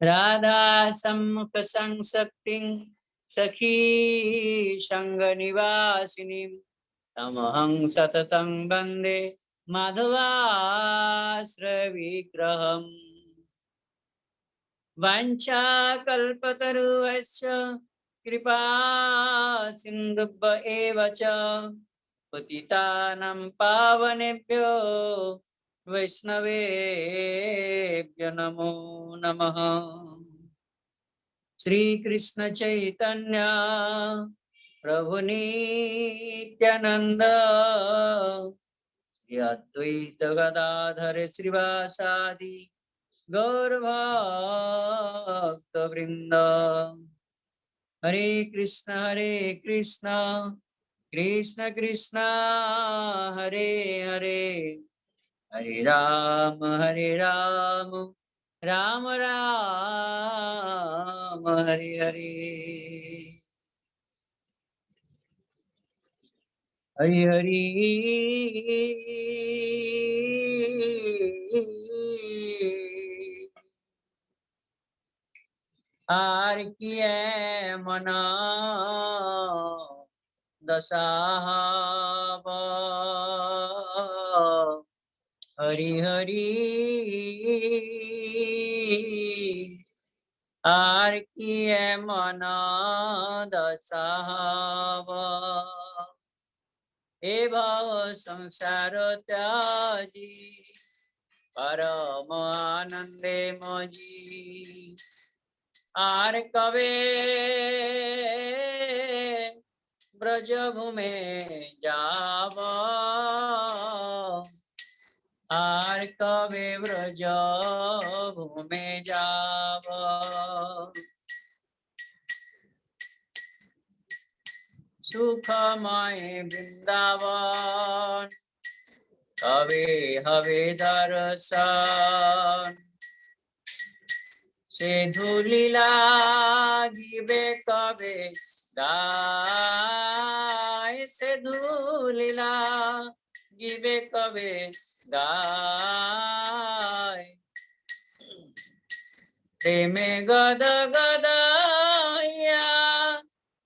राधा सम्मुख संशक्ति सखी संग निवासिनी तमहं सततं वन्दे माधवाश्रय विग्रहम् वाञ्छाकल्पतरुश्च कृपा सिन्धुभ्य एव च पतितानां पावनेभ्यो वैष्णवेभ्यो नमो नमः। श्री कृष्ण चैतन्य प्रभु नित्यानंद श्री अद्वैत गदाधर श्रीवासादि गौरभक्त वृंद। हरे कृष्ण कृष्ण कृष्ण हरे हरे, हरे राम राम राम हरे हरे। हरि हरि आर किए मना दसाहब हरि हरि आर किए मना दसाहब हे भाव संसार त्याजी परम आनंदे मजी आर कवे ब्रज भूमे जाव आर कवे ब्रज भूमे जाव सुखमय वृंदावन कवे हवे दर्शन से धूलिला गिबे कवे गाय से धूलिला गिबे कवे गाय प्रेमे गद गदया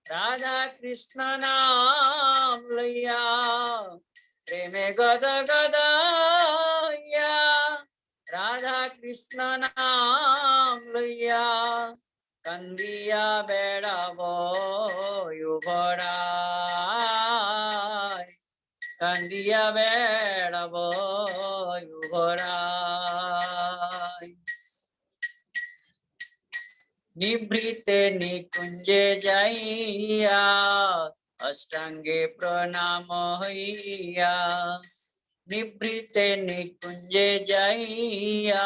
राधा कृष्ण नाम लैया प्रेमे गद गदया राधा कृष्ण नाम लैया कंदिया बेड़ाबो युवराय कंदिया बेड़ाबो युवराय निभृते निकुंजे जाइया अष्टांगे प्रणाम हइया निभृते निकुंजे जाइया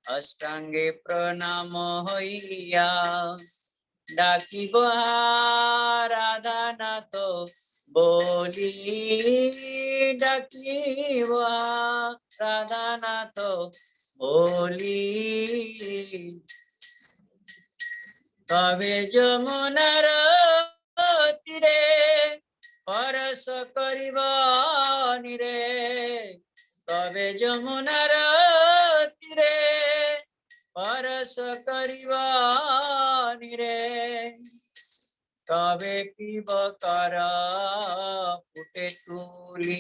अष्टांगे प्रणाम हइया डाकी राधा नाथ बोली डाकी राधा नाथ बोली कवे যমুনার তীরে পরশ করিব নিরে কবে যমুনার তীরে পরশ করিব নিরে কবে পিব কর ফুটে তুলি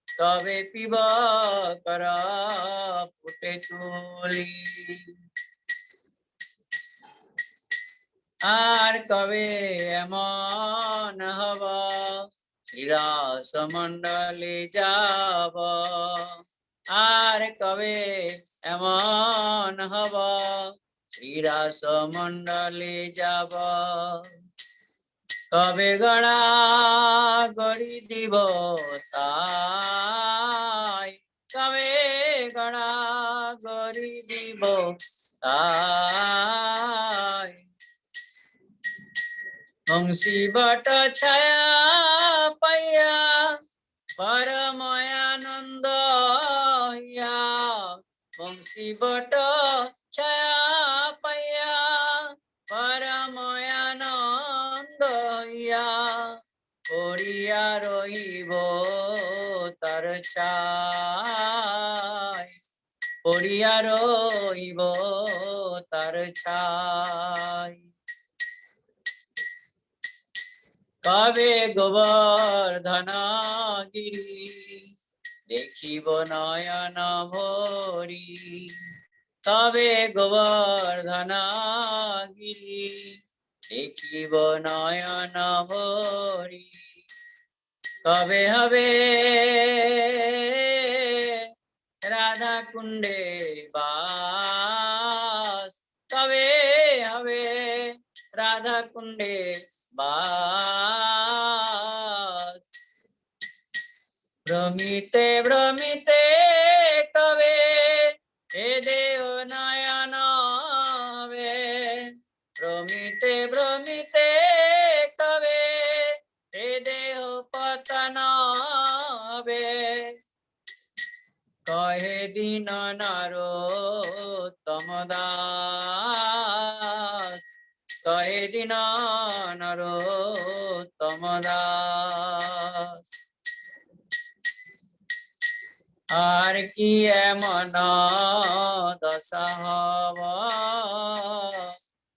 কবে পিব কর ফুটে তুলি আর কবে এমন হব শ্রীরাস মন্ডলে যাব আর কবে এমন হব শ্রীরাস মন্ডলে যাব কবে গড়া গড়ি দিব তাই কবে গড়া গড়ি দিব তাই বংশী বট ছায়া পাইয়া পরময়ানন্দ হইয়া বংশী বট ছায়া পাইয়া পরময়ানন্দ হইয়া পড়িয়া রহিব তার ছায় পড়িয়া রইব তার ছাই। কবে গোবর্ধন গিরি দেখিব নয়ন ভরি, কবে গোবর্ধন গিরি দেখিব নয়ন ভরি, কবে হবে রাধা কুণ্ডে বাস, কবে হবে রাধা কুণ্ডে বাস। ভ্রমিতে ভ্রমিতে কবে এ দেহ নয়ন হবে, ভ্রমিতে ভ্রমিতে কবে এ দেহ পতন হবে, কহে দীন নরোত্তম দাস, কহে দীন নরোত্তম দাস। আর কি এমন দশা হব,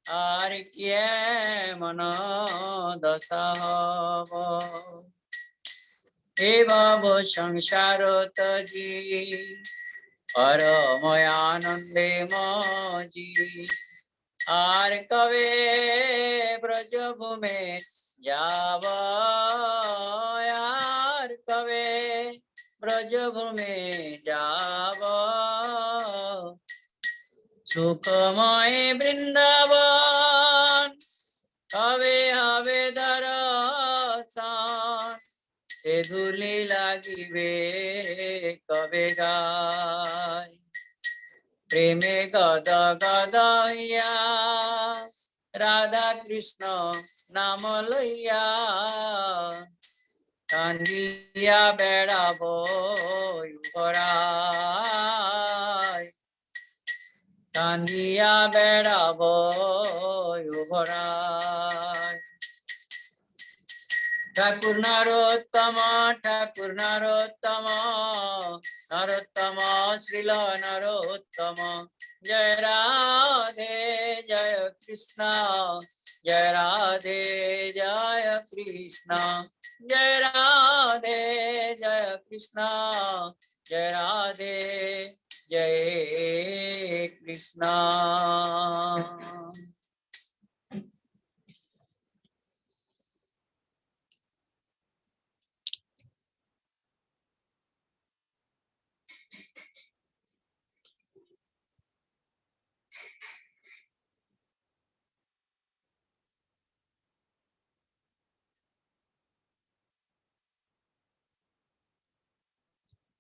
আর কি এমন দশা হব, এ ভব সংসার তজি পরময় আনন্দে মজি। আর কবে ব্রজভূমে যাব, আর কবে ব্রজভূমে যাব, সুখময় বৃন্দাবন কবে হবে দর্শন, এগুলি লাগিবে কবে গায়, প্রেমে গদ গদ হইয়া রাধা কৃষ্ণ নাম লইয়া, কান্দিয়া বেড়াবো ঘোড়ায়, কান্দিয়া বেড়াবো ঘোড়ায়। ঠাকুর নরোত্তম, ঠাকুর নরোত্তম, নরোত্তম শ্রীল নরোত্তম। জয় রাধে জয় কৃষ্ণ, জয় রাধে জয় কৃষ্ণ, জয় রাধে জয় কৃষ্ণ, জয় রাধে জয় কৃষ্ণ।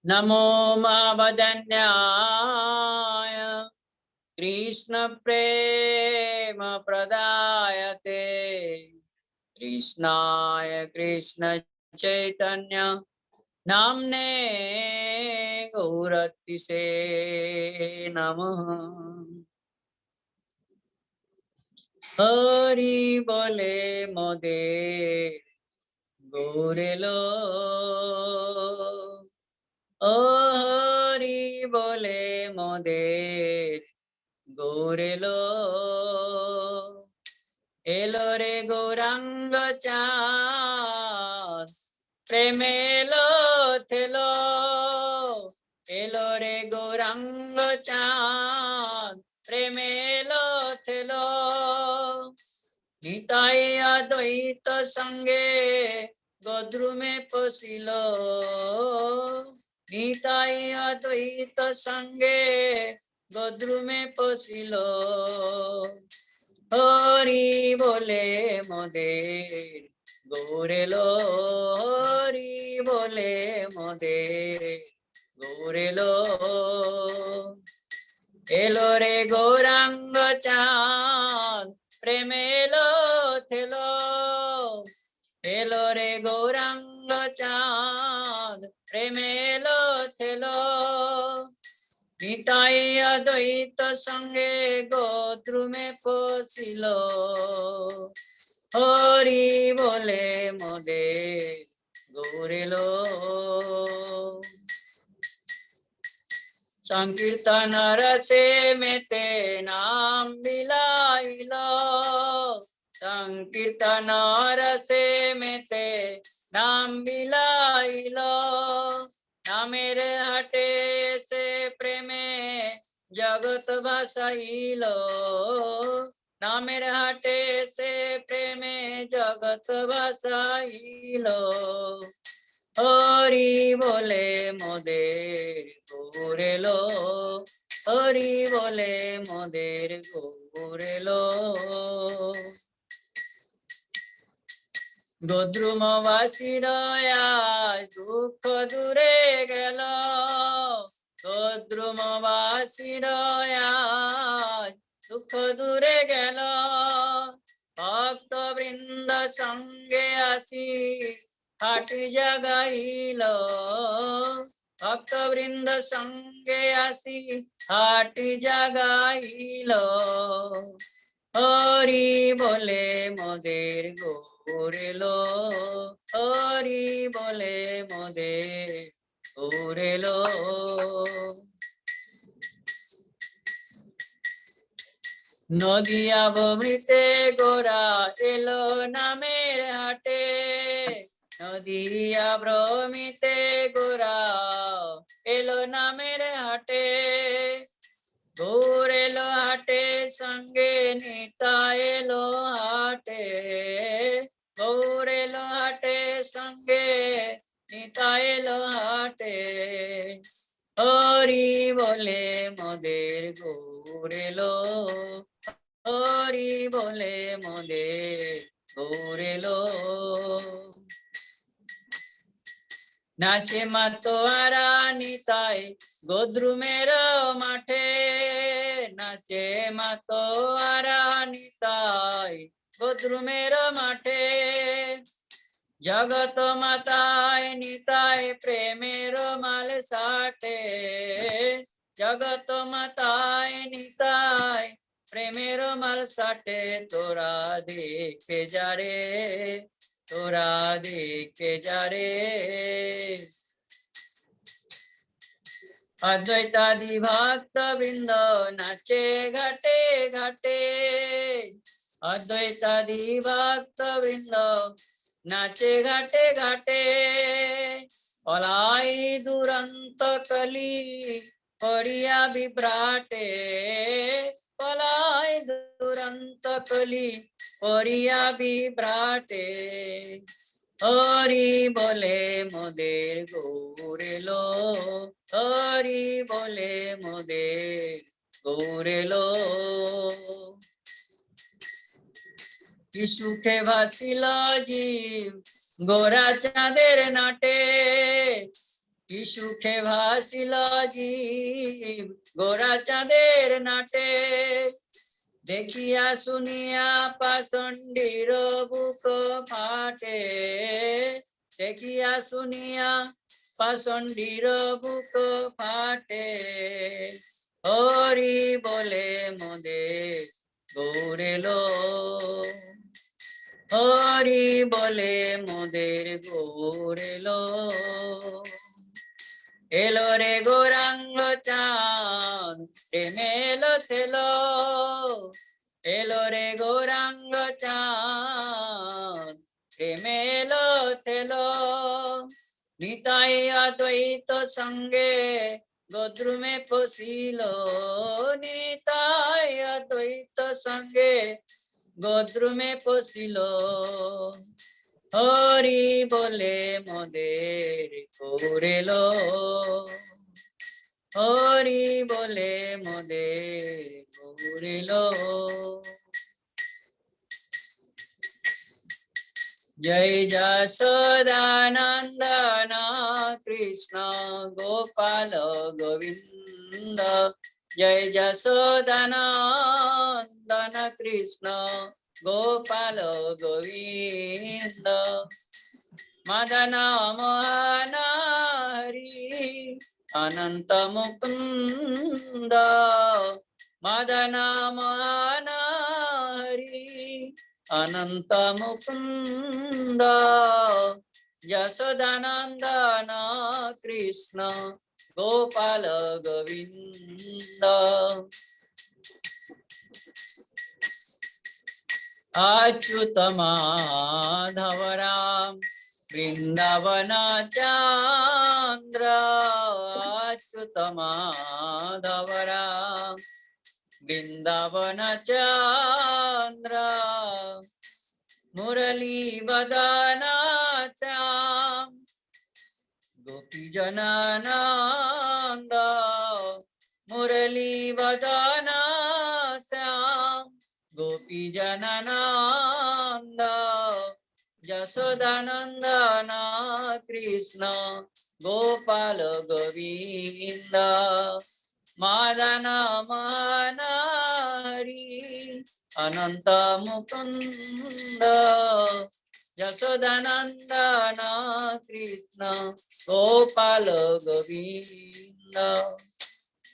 नमो मावदन्याय कृष्ण प्रेम प्रदायते, कृष्णाय कृष्ण चैतन्य नाम्ने गौरतिसे नमः। हरि बोले मोदे गौरेलो, ও হরি বলে মোদের গৌরেলো, এলো রে গৌরাঙ্গ চাঁদ প্রেমেলো থেলো, এলো রে গৌরাঙ্গ চাঁদ প্রেমেলো থেলো, নিতাই অদ্বৈত সঙ্গে গদ্রুমে পশিল, নিতাই অদ্বৈত সঙ্গে গদ্রুমে পশিল, হরি বলে মোদের গৌরেলো, হরি বলে মোদের গৌরেলো, এলো রে গৌরাঙ্গ চাঁদ প্রেমেলো থেলো, এলো রে গৌরাঙ্গ চাঁদ প্রেমেলো থেলো, নিতাই অদ্বৈত সঙ্গে গোত্রুমে পশিল, হরি বলে মোদের গৌরেলো। संकीर्तन रसे में ते नाम बिलाइलो, संकीर्तन रसे में ते नाम बिलाइलो, नामेर हाटे से प्रेमे जगत भासाइलो, नामेर हाटे से प्रेमे जगत भासाइलो। हरि बोले मोदेर गोरेलो, हरि बोले मोदेर गोरेलो। गोद्रुमवासीर आज दुख दूरे गेल, गोद्रुमवासीर आज दुख दूरे गेल, भक्त वृंद संगे आसी हाटी जगाइल, भक्त वृंद संगे आसी हाटी जगाइल। हरि बोले मोदेर गोरेलो, हरि बोले मोदेर गोरेलो। नदिया बमृते गोरा एलो नामेर हाटे, नदिया भ्रमिते गोरा एलो नामेर हाटे, गौर एलो हाटे संगे नीता एलो हाटे, गौर एलो हाटे संगे नीता एलो हाटे। हरि बोले मोदेर गोरेलो, हरि बोले मोदेर गोरेलो। नाचे मातोआरा निताई गोद्रुमेर माठे, नाचे मातोआरा निताई गोद्रुमेर माठे, जगत माताय निताय प्रेमेर माल साटे, जगत माताय निताय प्रेमेर माल साटे। तोरा देखे जारे, तोरा देखे जारे, अद्वैतादि भक्त वृंद नाचे घाटे घाटे, अद्वैतादि भक्त वृंद नाचे घाटे घाटे। पलाई दुरंत कली पड़िया विभ्राटे, पलाई दुरंत कली पड़िया विभ्राटे। हरि बोले मोदेर गोरेलो, हरि बोले मोदेर गोरेलो। कि सुखे भासिल जीव गोरा चाँदेर नाटे, कि सुखे भासिल जीव गोरा चाँदेर नाटे, देखिया सुनिया पाषण्डीर बुक फाटे, देखिया सुनिया पाषण्डीर बुक फाटे। हरि बोले मोदेर गोरेलो, हरि बोले मोदेर गोरेलो। एलो रे गौरांग चाँद प्रेमेलो थेलो, एलो रे गौरांग चाँद प्रेमेलो थेलो, निताई अद्वैत संगे गोद्रुमे पसिलो, निताई अद्वैत संगे गोद्रुमे पसिलो। हरि बोले मोदेर गोरेलो, हरि बोले मोदेर गोरेलो। जय जशोदानंदन कृष्ण गोपाल गोविंद, जय जशोदानंदन कृष्ण गोपाल गोविंद। मदन मोहन हरि अनंत मुकुंद, मदन मोहन हरि अनंत मुकुंद। यशोदानंदन कृष्ण गोपाल गोविंद। अच्युत माधव राम वृंदावन चंद्र। अच्युत माधव राम वृंदावन चंद्र। मुरली वदन श्याम गोपी जनानंद। मुरली वदन श्याम गोपी जनानंद। यशोदानंदन कृष्ण गोपाल गोविंद। मदन मोहन हरि अनंत मुकुंद। यशोदानंदन कृष्ण गोपाल गोविंद।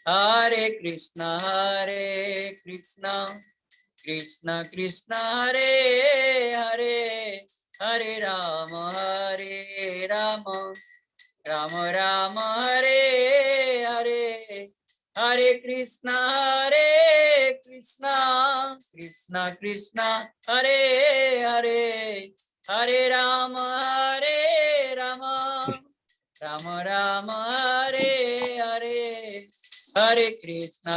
हरे कृष्ण कृष्ण कृष्ण हरे हरे, हरे राम राम राम हरे हरे। हरे कृष्ण कृष्ण कृष्ण हरे हरे, हरे राम राम राम हरे हरे। हरे कृष्ण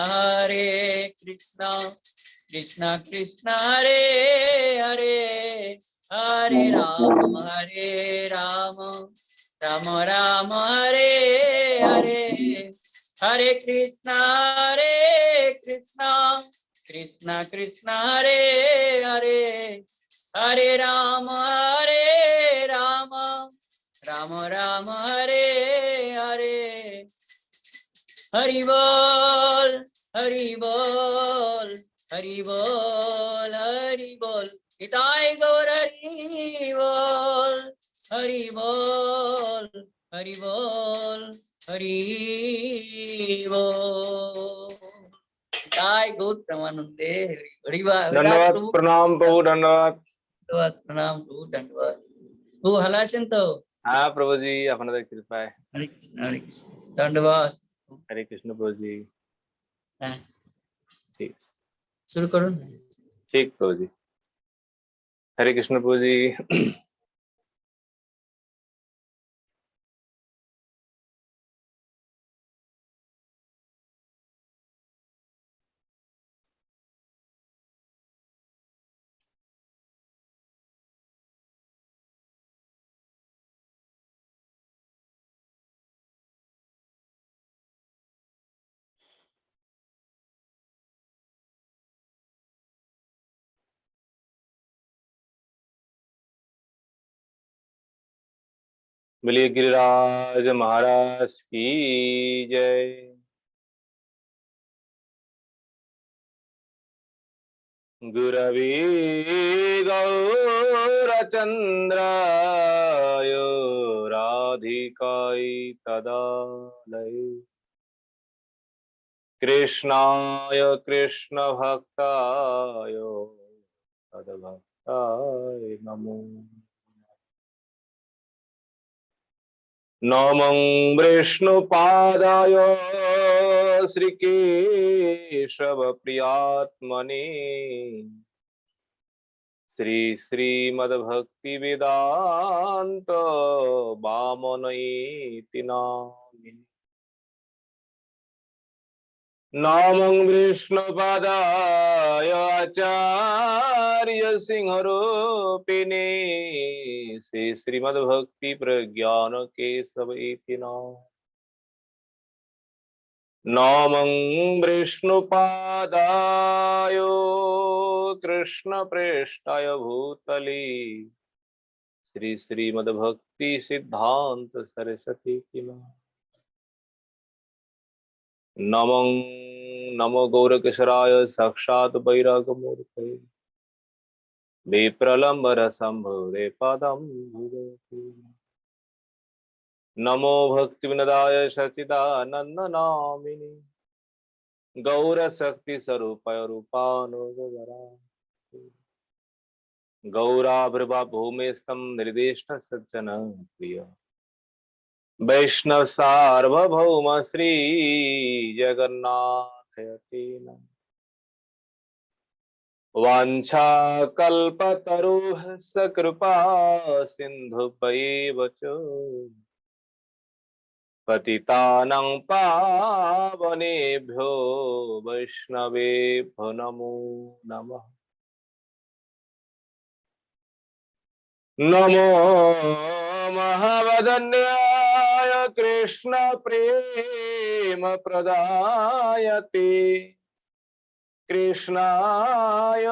कृष्ण कृष्ण हरे हरे, हरे राम राम राम हरे हरे। हरे कृष्ण कृष्ण कृष्ण हरे हरे, हरे राम राम राम हरे हरे। हरि बोल हरि बोल हरि बोल हरि बोल। हिताय गौर हरि बोल हरि बोल हरि बोल हरि बोल। हिताय गौर प्रेमानंदे हरि हरिदास धन्यवाद, प्रभु। प्रणाम प्रभु, धन्यवाद। प्रणाम प्रभु, धन्यवाद प्रभु। हला तो हाँ प्रभु जी, अपना कृपा है। हरे कृष्ण धन्यवाद। हरे कृष्ण प्रभु जी। ठीक, शुरू करो। ठीक प्रभु जी। हरे कृष्ण प्रभु जी। बोलिए गिरिराज महाराज की जय। गुरवे गौरचंद्राय राधिकाय तदालय कृष्णाय कृष्ण भक्ताय तद्भक्ताय नमो नमः विष्णुपादाय श्रीकेशव प्रियात्मने श्री श्रीमद्भक्ति वेदांत वामनयेति नामिने। नमः विष्णुपादाय आचार्य सिंहरूपिणे श्री श्रीमद्भक्ति प्रज्ञान केशव इति नाम। नमः विष्णुपादाय कृष्ण प्रेष्ठाय भूतले श्री श्रीमद्भक्ति सिद्धांत सरस्वती की नाम। नमो नमो गौरकिशोराय साक्षात् वैरागमूर्तये विप्रलम्बर शंभुरे पदं भुजति। नमो भक्तिविनदाय सच्चिदानंद नामिने गौरशक्ति स्वरूपाय रूपानुगराय गौराभृवा भूमेस्तं निर्दिष्ट सज्जन प्रिय वैष्णव सार्वभौम श्री जगन्नाथ यति नमः। वाञ्छाकल्पतरुः सकृपा सिन्धुभैव च पतितानां पावनेभ्यो वैष्णवेभ्यो नमो नमः। नमो महावदन्याय कृष्ण प्रेम प्रदायते कृष्णाय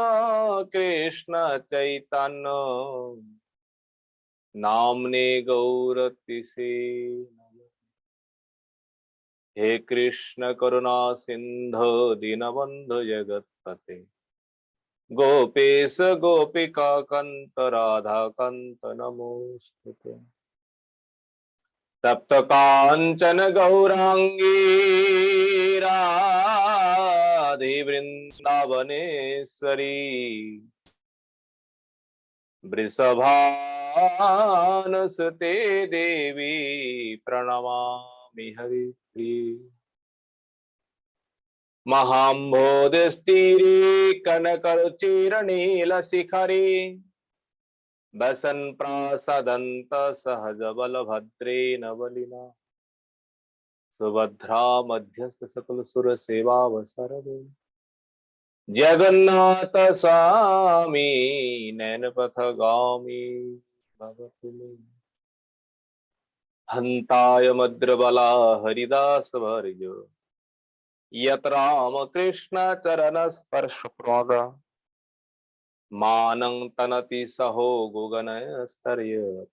कृष्ण चैतन्य नाम्ने गौरतिसे। हे कृष्ण करुणा सिंधु दीनबंधु जगत्पते गोपेश गोपिका कंत राधा कंत नमोस्तुते। तप्त कांचन गौरांगी राधे वृंदावनेश्वरी वृषभानुसुते देवी प्रणमामि हरिप्रिये। महाम्भोधस्तीरे कनकरुचिरनीलशिखरे वसन् प्रासदन्त सहज बलभद्रेण बलिना सुभद्रा मध्यस्थ सकल सुर सेवावसरदे जगन्नाथ स्वामी नैनपथगामी भवतु मे। हन्ताय मद्रबला हरिदास वर्य यत रामकृष्ण चरण स्पर्श प्राग मानं तनति सहो गुगनय स्तर्य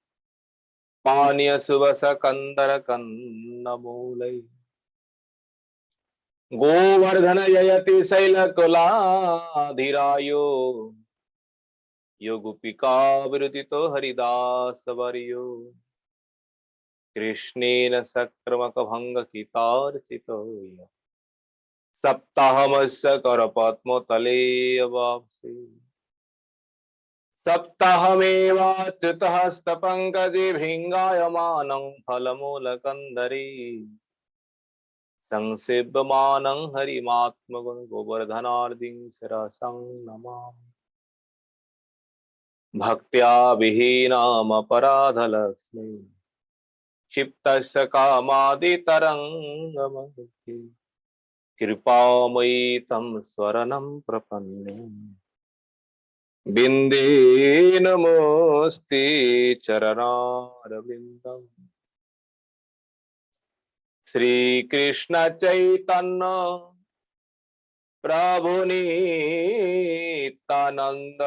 पानीय सुबस कंदर कन्नमूलै गोवर्धन जयति शैलकुलाधिरायो योगुपिका विरुदितो हरिदास वर्यो कृष्णेन सक्रमक भंग कितार्चितो सप्ताहमस्य करपद्म तले वापसी सप्ताहमेवाच्युतः स्तपङ्कजे भिङ्गायमानं फलमूलकन्दरी संसेव्यमानं हरिमात्मगुण गोवर्धनार्दिं शिरसं नमामि। भक्त्या विहीनामपराधलक्ष्मी क्षिप्तस्य कामादितरङ्गमहति कृपामयी तं स्वरणं प्रपन्ने बिंदे नमोस्ते चरणारविंदम। श्री कृष्ण चैतन्य प्रभु नित्यानंद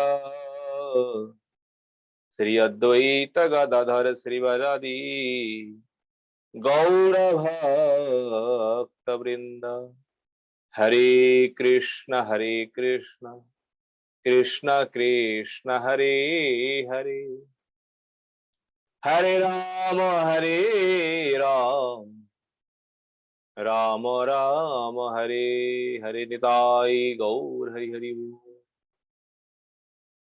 श्री अद्वैत गदाधर श्रीवरदी गौर भक्त वृंद। हरे कृष्ण कृष्ण कृष्ण हरे हरे हरे राम राम राम हरे हरे निताई गौर हरि हरि बोल।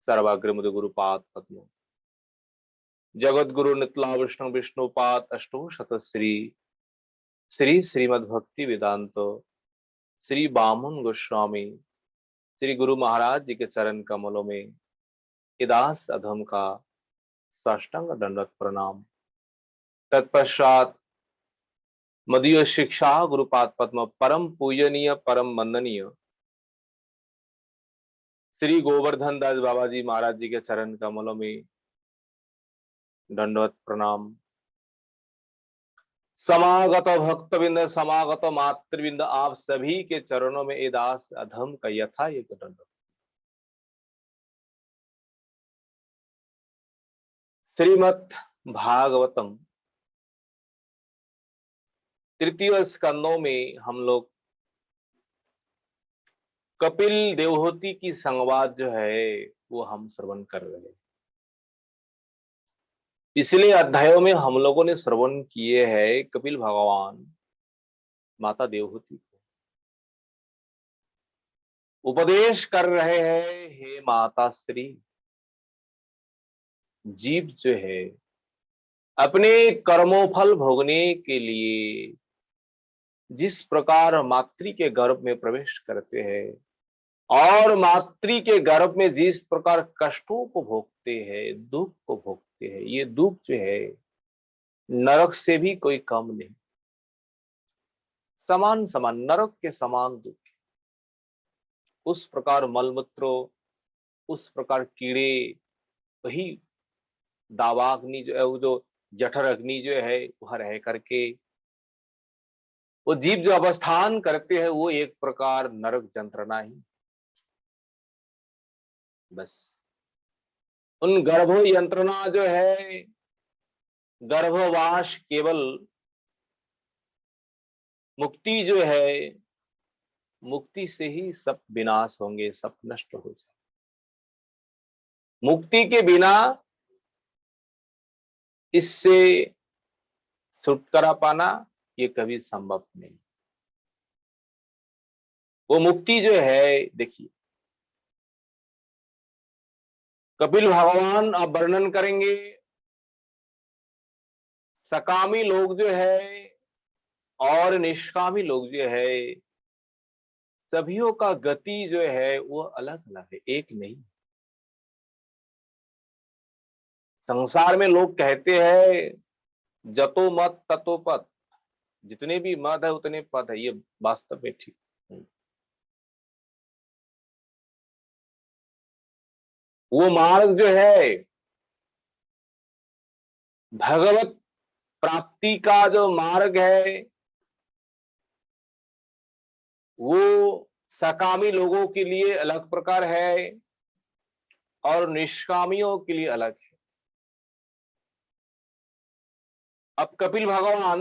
सर्वाग्र मुद गुरुपाद पद्म जगत गुरु नितला विष्णु विष्णुपाद अष्टो शत श्री श्री श्रीमद्भक्ति वेदांत श्री बामन गोस्वामी श्री गुरु महाराज जी के चरण कमलों में इदास अधम का साष्टांग दंडवत प्रणाम। तत्पश्चात मदीय शिक्षा गुरुपाद पद्म परम पूजनीय परम वंदनीय श्री गोवर्धन दास बाबा जी महाराज जी के चरण कमलों में दंडवत प्रणाम। समागत भक्तविंद समागत मातृविंद आप सभी के चरणों में ए दास अधम का यथा एक दंडवत। श्रीमद् भागवतम तृतीय स्कंदों में हम लोग कपिल देवहूति की संवाद जो है वो हम श्रवण कर रहे हैं। पिछले अध्यायों में हम लोगों ने श्रवण किए हैं कपिल भगवान माता देवहूति को उपदेश कर रहे हैं, हे माता श्री जीव जो है अपने कर्मों फल भोगने के लिए जिस प्रकार मातृ के गर्भ में प्रवेश करते हैं और मातृ के गर्भ में जिस प्रकार कष्टों को भोगते हैं, दुख को भोगते हैं, ये दुख जो है नरक से भी कोई कम नहीं, समान समान नरक के समान दुख। उस प्रकार मलमूत्रों, उस प्रकार कीड़े, वही दावाग्नि जो है, वो जो जठर अग्नि जो है वहां रह करके वो जीव जो अवस्थान करते हैं वो एक प्रकार नरक यंत्रणा ही। बस उन गर्भ यंत्रणा जो है, गर्भवास केवल मुक्ति जो है, मुक्ति से ही सब विनाश होंगे, सब नष्ट हो जाए। मुक्ति के बिना इससे छुटकारा पाना ये कभी संभव नहीं। वो मुक्ति जो है, देखिए कपिल भगवान अब वर्णन करेंगे, सकामी लोग जो है और निष्कामी लोग जो है, सभीयों का गति जो है वो अलग अलग है, एक नहीं। संसार में लोग कहते हैं जतो मत ततो पद, जितने भी मत है उतने पद है, ये वास्तव में ठीक नहीं। वो मार्ग जो है भगवत प्राप्ति का जो मार्ग है वो सकामी लोगों के लिए अलग प्रकार है और निष्कामियों के लिए अलग है। अब कपिल भगवान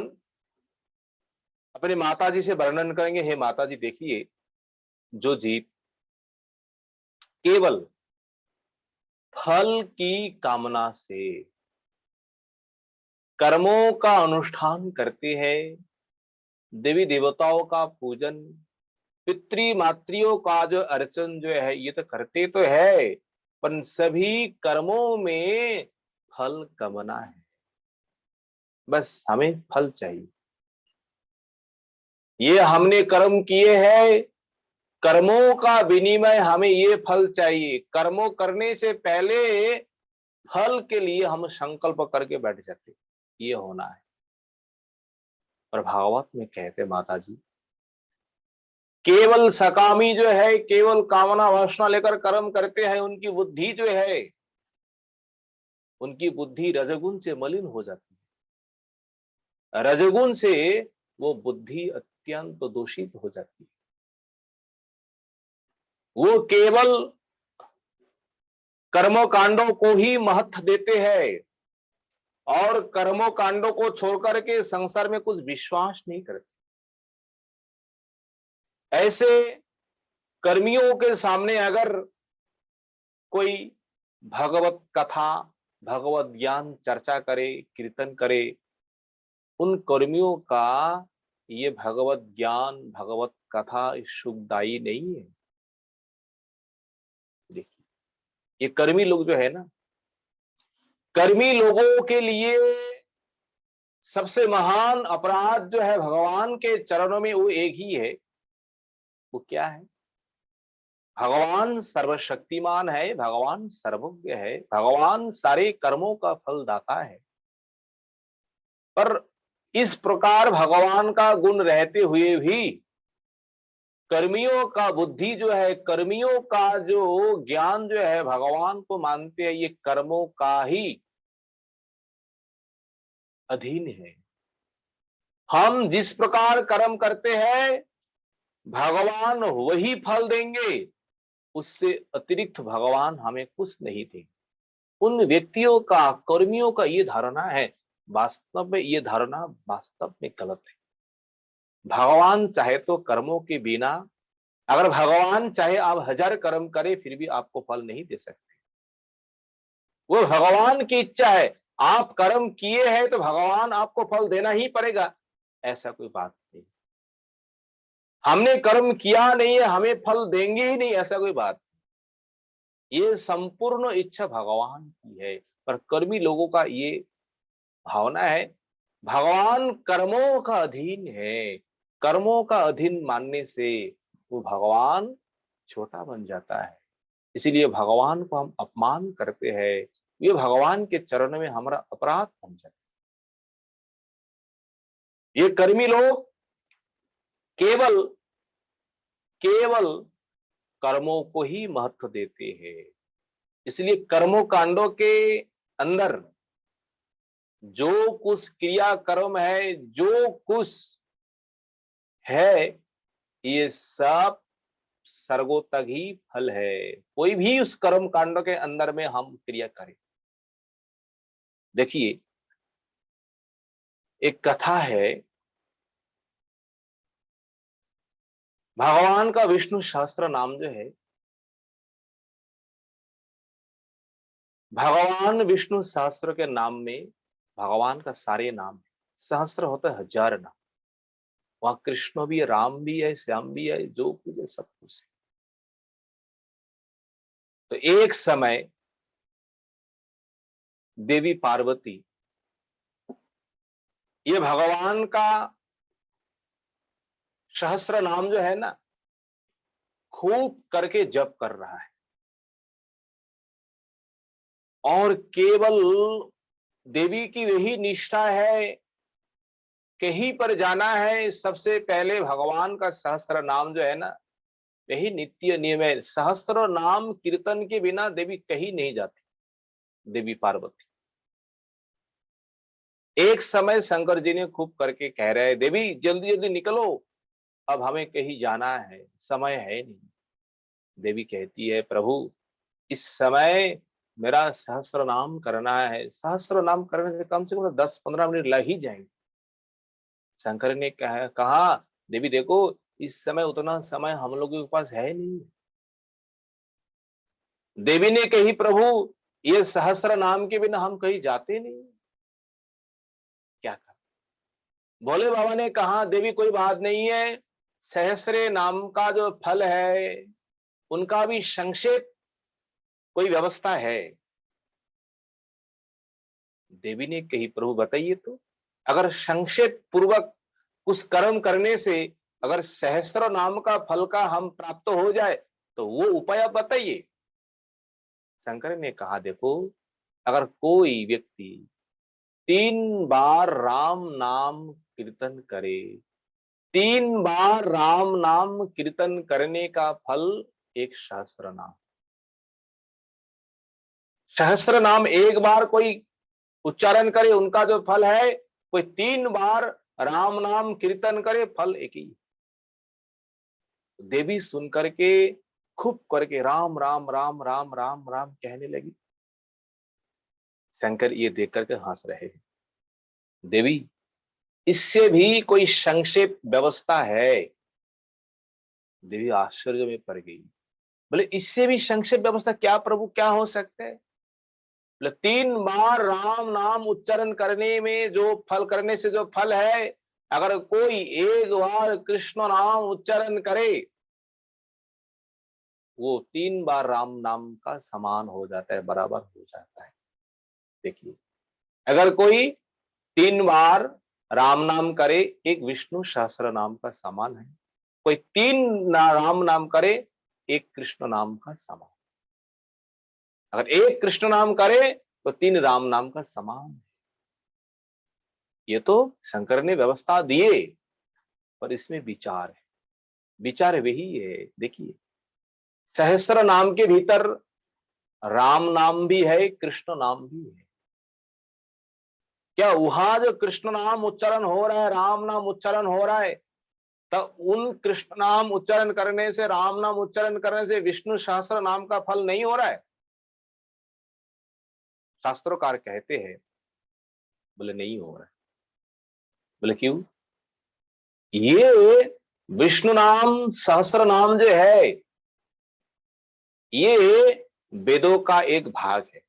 अपने माता जी से वर्णन करेंगे, हे माता जी देखिए, जो जीव केवल फल की कामना से कर्मों का अनुष्ठान करते हैं, देवी देवताओं का पूजन, पितृ मातृयों का जो अर्चन जो है ये तो करते तो है, पर सभी कर्मों में फल कामना है। बस हमें फल चाहिए, ये हमने कर्म किए हैं, कर्मों का विनिमय हमें ये फल चाहिए। कर्मों करने से पहले फल के लिए हम संकल्प करके बैठ जाते, ये होना है। और भागवत में कहते माता जी, केवल सकामी जो है, केवल कामना वासना लेकर कर्म करते हैं, उनकी बुद्धि जो है, उनकी बुद्धि रजगुण से मलिन हो जाती है। रजगुण से वो बुद्धि अत्यंत दूषित हो जाती है। वो केवल कर्मों कांडों को ही महत्व देते हैं और कर्मों कांडों को छोड़कर के संसार में कुछ विश्वास नहीं करते। ऐसे कर्मियों के सामने अगर कोई भगवत कथा, भगवत ज्ञान चर्चा करे, कीर्तन करे, उन कर्मियों का ये भगवत ज्ञान, भगवत कथा सुखदायी नहीं है। देखिए ये कर्मी लोग जो है ना, कर्मी लोगों के लिए सबसे महान अपराध जो है भगवान के चरणों में वो एक ही है। वो क्या है? भगवान सर्वशक्तिमान है, भगवान सर्वज्ञ है, भगवान सारे कर्मों का फल दाता है। पर इस प्रकार भगवान का गुण रहते हुए भी कर्मियों का बुद्धि जो है, कर्मियों का जो ज्ञान जो है, भगवान को मानते हैं ये कर्मों का ही अधीन है। हम जिस प्रकार कर्म करते हैं भगवान वही फल देंगे, उससे अतिरिक्त भगवान हमें कुछ नहीं देंगे। उन व्यक्तियों का, कर्मियों का ये धारणा है, वास्तव में ये धारणा वास्तव में गलत है। भगवान चाहे तो कर्मों के बिना, अगर भगवान चाहे आप 1000 कर्म करें फिर भी आपको फल नहीं दे सकते। वो भगवान की इच्छा है, आप कर्म किए हैं तो भगवान आपको फल देना ही पड़ेगा, ऐसा कोई बात नहीं। हमने कर्म किया नहीं है, हमें फल देंगे ही नहीं, ऐसा कोई बात नहीं। ये संपूर्ण इच्छा भगवान की है, पर कर्मी लोगों का ये भावना है भगवान कर्मों का अधीन है, कर्मों का अधीन मानने से वो भगवान छोटा बन जाता है, इसीलिए भगवान को हम अपमान करते हैं, ये भगवान के चरण में हमारा अपराध बन जाता है। ये कर्मी लोग केवल केवल कर्मों को ही महत्व देते हैं, इसलिए कर्मों कांडों के अंदर जो कुछ क्रिया कर्म है, जो कुछ है, ये सब सर्गोतक ही फल है। कोई भी उस कर्म कांड के अंदर में हम क्रिया करें। देखिए, एक कथा है, भगवान का विष्णु सहस्त्र नाम जो है, भगवान विष्णु सहस्त्र के नाम में भगवान का सारे नाम है। सहस्त्र होता है 1000 नाम। वहां कृष्ण भी है, राम भी है, श्याम भी है, जो कुछ है सब कुछ है। तो एक समय देवी पार्वती ये भगवान का सहस्त्र नाम जो है ना, खूब करके जप कर रहा है, और केवल देवी की यही निष्ठा है, कहीं पर जाना है सबसे पहले भगवान का सहस्त्र नाम जो है ना, यही नित्य नियम है। सहस्त्र नाम कीर्तन के बिना देवी कहीं नहीं जाती, देवी पार्वती। एक समय शंकर जी ने खूब करके कह रहे हैं, देवी जल्दी जल्दी निकलो, अब हमें कहीं जाना है, समय है नहीं। देवी कहती है, प्रभु इस समय मेरा सहस्त्र नाम करना है, सहस्त्र नाम करने से कम 10-15 मिनट लग ही जाएंगे। शंकर ने कहा देवी देखो, इस समय उतना समय हम लोगों के पास है नहीं। देवी ने कही, प्रभु ये सहस्त्र नाम के बिना हम कहीं जाते नहीं, क्या कर। भोले बाबा ने कहा, देवी कोई बात नहीं है, सहस्त्र नाम का जो फल है उनका भी संक्षेप कोई व्यवस्था है। देवी ने कही, प्रभु बताइए तो, अगर संक्षेप पूर्वक उस कर्म करने से अगर सहस्त्र नाम का फल का हम प्राप्त हो जाए तो वो उपाय आप बताइए। शंकर ने कहा, देखो अगर कोई व्यक्ति 3 बार राम नाम कीर्तन करे, 3 बार राम नाम कीर्तन करने का फल एक सहस्त्र नाम। सहस्त्र नाम एक बार कोई उच्चारण करे उनका जो फल है, कोई 3 बार राम नाम कीर्तन करे फल एक ही। देवी सुन करके खूब करके राम राम राम राम राम राम कहने लगी। शंकर ये देख करके हंस रहे हैं। देवी इससे भी कोई संक्षेप व्यवस्था है? देवी आश्चर्य में पड़ गई, बोले इससे भी संक्षेप व्यवस्था क्या प्रभु, क्या हो सकता है? बोले 3 बार राम नाम उच्चारण करने में जो फल, करने से जो फल है, अगर कोई एक बार कृष्ण नाम उच्चारण करे वो 3 बार राम नाम का समान हो जाता है, बराबर हो जाता है। देखिए, अगर कोई 3 बार राम नाम करे, एक विष्णु सहस्त्र नाम का समान है। कोई 3 राम नाम करे, एक कृष्ण नाम का समान। अगर एक कृष्ण नाम करे तो 3 राम नाम का समान है। ये तो शंकर ने व्यवस्था दिए, पर इसमें विचार है। विचार वही है, देखिए सहस्त्र नाम के भीतर राम नाम भी है, कृष्ण नाम भी है। क्या वहां जो कृष्ण नाम उच्चारण हो रहा है, राम नाम उच्चारण हो रहा है, तो उन कृष्ण नाम उच्चारण करने से, राम नाम उच्चारण करने से विष्णु सहस्त्र नाम का फल नहीं हो रहा है? शास्त्रोकार कहते हैं, बोले नहीं हो रहा है। बोले क्यों? ये विष्णु नाम सहस्त्र नाम जो है, ये वेदों का एक भाग है,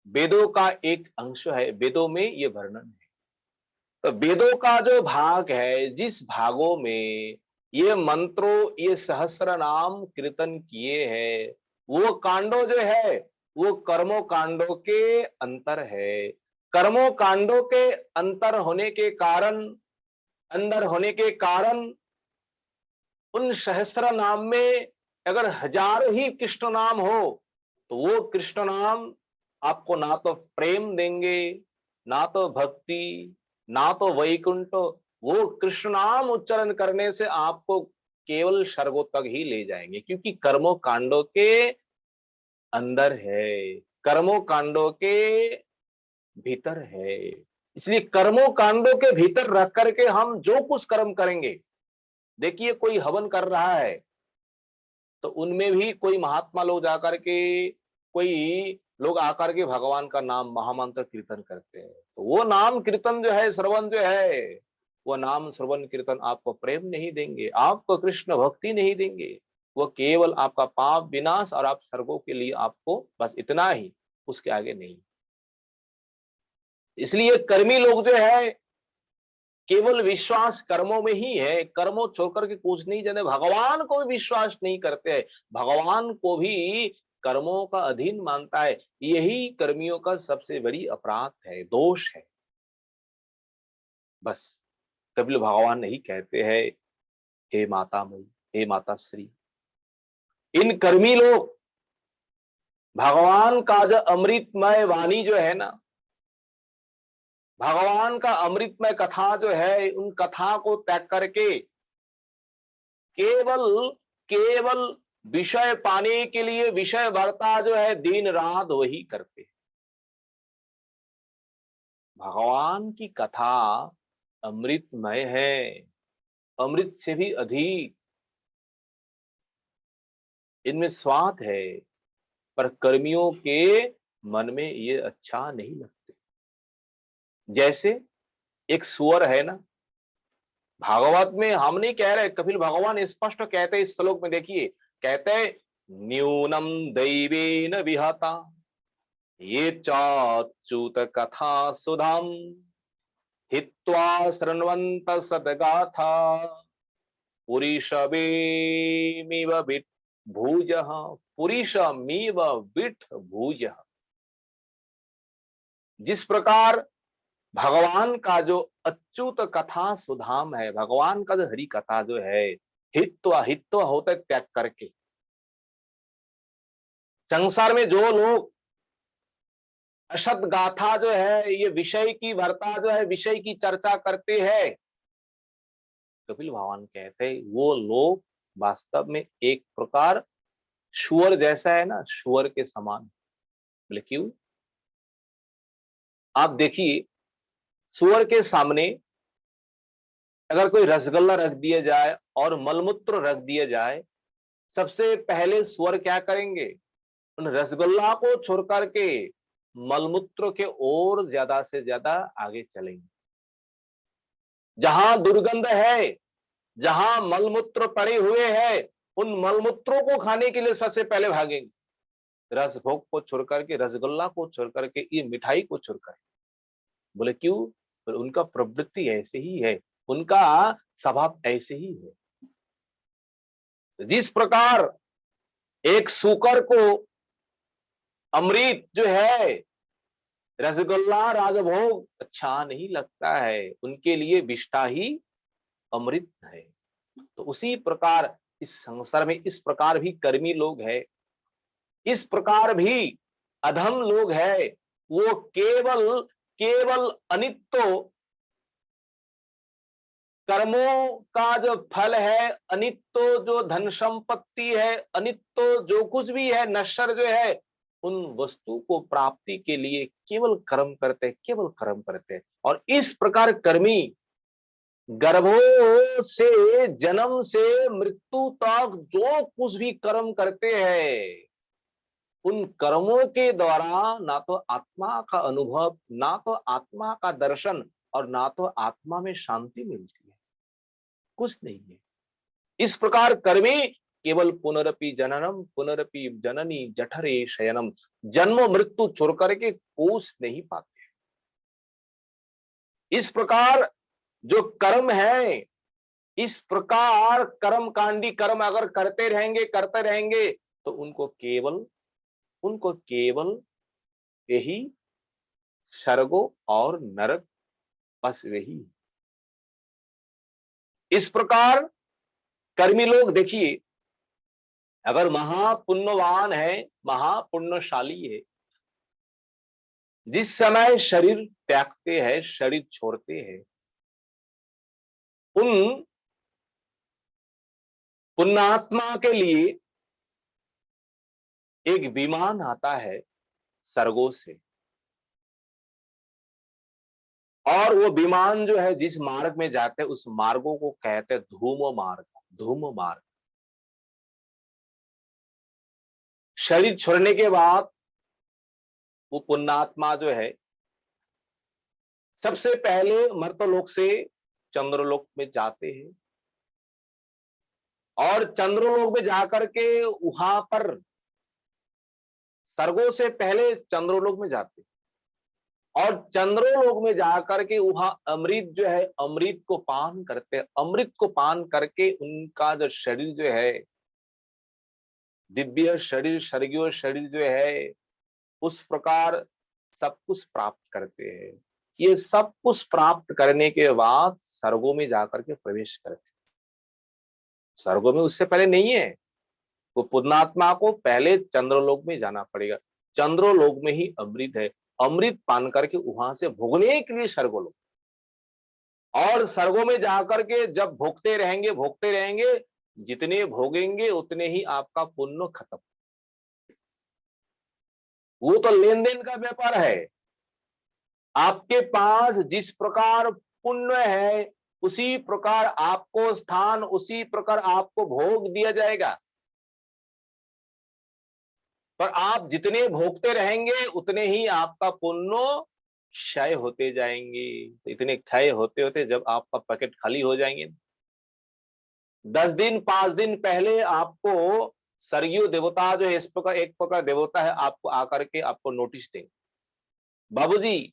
वेदों का एक अंश है, वेदों में ये वर्णन है। तो वेदों का जो भाग है, जिस भागों में ये मंत्रों, ये सहस्त्र नाम कीर्तन किए हैं, वो कांडो जो है वो कर्मों कांडों के अंतर है। कर्मों कांडों के अंतर होने के कारण, अंदर होने के कारण उन सहस्त्र नाम में अगर हजार ही कृष्ण नाम हो तो वो कृष्ण नाम आपको ना तो प्रेम देंगे, ना तो भक्ति, ना तो वैकुंठ। वो कृष्ण नाम उच्चारण करने से आपको केवल स्वर्गों तक ही ले जाएंगे, क्योंकि कर्मों कांडों के अंदर है, कर्मों कांडों के भीतर है। इसलिए कर्मों कांडों के भीतर रख करके हम जो कुछ कर्म करेंगे, देखिए कोई हवन कर रहा है तो उनमें भी कोई महात्मा लोग जाकर के, कोई लोग आकर के भगवान का नाम महामंत्र कीर्तन करते हैं। तो वो नाम कीर्तन जो है, श्रवण जो है, वो नाम श्रवण कीर्तन आपको प्रेम नहीं देंगे, आपको कृष्ण भक्ति नहीं देंगे। वो केवल आपका पाप विनाश और आप स्वर्गों के लिए आपको बस इतना ही, उसके आगे नहीं। इसलिए कर्मी लोग जो है केवल विश्वास कर्मों में ही है, कर्मों छोड़कर के कुछ नहीं जाने, भगवान को भी विश्वास नहीं करते हैं, भगवान को भी कर्मों का अधीन मानता है। यही कर्मियों का सबसे बड़ी अपराध है, दोष है। बस कपिल भगवान नहीं कहते हैं, हे माता मई, हे माता श्री, इन कर्मी लोग भगवान का जो अमृतमय वाणी जो है ना, भगवान का अमृतमय कथा जो है, उन कथा को त्याग करके केवल केवल विषय पाने के लिए विषय वर्ता जो है दिन रात वही करते। भगवान की कथा अमृतमय है, अमृत से भी अधिक इनमें स्वाद है, पर कर्मियों के मन में ये अच्छा नहीं लगते। जैसे एक सुअर है ना, भागवत में हम नहीं कह रहे, कपिल भगवान स्पष्ट कहते इस श्लोक में, देखिए कहते न्यूनम दैवेन विहता ये चाच्युत कथा सुधाम हित्वा शृण्वन्त सद्गाथा पुरीशवेमिव विट भूजः, पुरीशमेव विट भूजः। जिस प्रकार भगवान का जो अच्युत कथा सुधाम है, भगवान का जो हरि कथा जो है, हित्वा हित्वा होता है त्याग करके। संसार में जो लोग असत गाथा जो है, ये विषय की वार्ता जो है, विषय की चर्चा करते हैं, कपिल भगवान कहते हैं वो लोग वास्तव में एक प्रकार शुअर जैसा है ना, शुअर के समान। बोले क्यों? आप देखिए, सुअर के सामने अगर कोई रसगुल्ला रख दिया जाए और मलमूत्र रख दिया जाए, सबसे पहले सुअर क्या करेंगे? उन रसगुल्ला को छोड़ करके मलमूत्र के ओर ज्यादा से ज्यादा आगे चलेंगे। जहां दुर्गंध है, जहां मलमूत्र पड़े हुए हैं, उन मलमूत्रों को खाने के लिए सबसे पहले भागेंगे। रस भोग को छोड़ करके, रसगुल्ला को छोड़ करके, ये मिठाई को छोड़ कर। बोले क्यों? पर उनका प्रवृत्ति ऐसे ही है, उनका स्वभाव ऐसे ही है। जिस प्रकार एक सूकर को अमृत जो है, रसगुल्ला राजभोग अच्छा नहीं लगता है, उनके लिए विष्ठा ही अमृत है। तो उसी प्रकार इस संसार में इस प्रकार भी कर्मी लोग हैं, इस प्रकार भी अधम लोग हैं। वो केवल केवल अनित्य कर्मों का जो फल है, अनित्य जो धन संपत्ति है, अनित्य जो कुछ भी है, नश्वर जो है, उन वस्तु को प्राप्ति के लिए केवल कर्म करते, केवल कर्म करते। और इस प्रकार कर्मी गर्भों से जन्म से मृत्यु तक जो कुछ भी कर्म करते हैं, उन कर्मों के द्वारा ना तो आत्मा का अनुभव, ना तो आत्मा का दर्शन, और ना तो आत्मा में शांति मिलती है, कुछ नहीं है। इस प्रकार कर्मी केवल पुनरपि जननम पुनरपि जननी जठरे शयनम, जन्म मृत्यु छोड़ करके कुछ नहीं पाते। इस प्रकार जो कर्म है, इस प्रकार कर्म कांडी कर्म अगर करते रहेंगे तो उनको केवल यही स्वर्गो और नरक बस वही। इस प्रकार कर्मी लोग देखिए, अगर महापुण्यवान है, महापुण्यशाली है, जिस समय शरीर त्यागते हैं, शरीर छोड़ते हैं, उन पुण्यात्मा के लिए एक विमान आता है स्वर्गों से, और वो विमान जो है जिस मार्ग में जाते हैं उस मार्गों को कहते हैं धूम मार्ग। धूम मार्ग। शरीर छोड़ने के बाद वो पुण्यात्मा जो है सबसे पहले मर्तलोक से चंद्रलोक में जाते हैं, और चंद्रलोक में जाकर के वहां पर स्वर्गों से पहले चंद्रलोक में जाते हैं, और चंद्रलोक में जाकर के वहां अमृत जो है, अमृत को पान करते हैं। अमृत को पान करके उनका जो शरीर जो है, दिव्य शरीर, स्वर्गीय शरीर जो है, उस प्रकार सब कुछ प्राप्त करते हैं। ये सब कुछ प्राप्त करने के बाद स्वर्गों में जाकर के प्रवेश करते हैं। स्वर्गों में उससे पहले नहीं है, वो पुण्यात्मा को पहले चंद्रलोक में जाना पड़ेगा। चंद्रलोक में ही अमृत है, अमृत पान करके वहां से भोगने के लिए स्वर्गलोक, और स्वर्गों में जाकर के जब भोगते रहेंगे, जितने भोगेंगे उतने ही आपका पुण्य खत्म। वो तो लेन देन का व्यापार है। आपके पास जिस प्रकार पुण्य है, उसी प्रकार आपको स्थान, उसी प्रकार आपको भोग दिया जाएगा। पर आप जितने भोगते रहेंगे उतने ही आपका पुण्य क्षय होते जाएंगे। तो इतने क्षय होते होते जब आपका पैकेट खाली हो जाएंगे, 10 दिन 5 दिन पहले आपको स्वर्गीय देवता जो है, इस प्रकार एक प्रकार देवता है, आपको आकर के आपको नोटिस देंगे, बाबूजी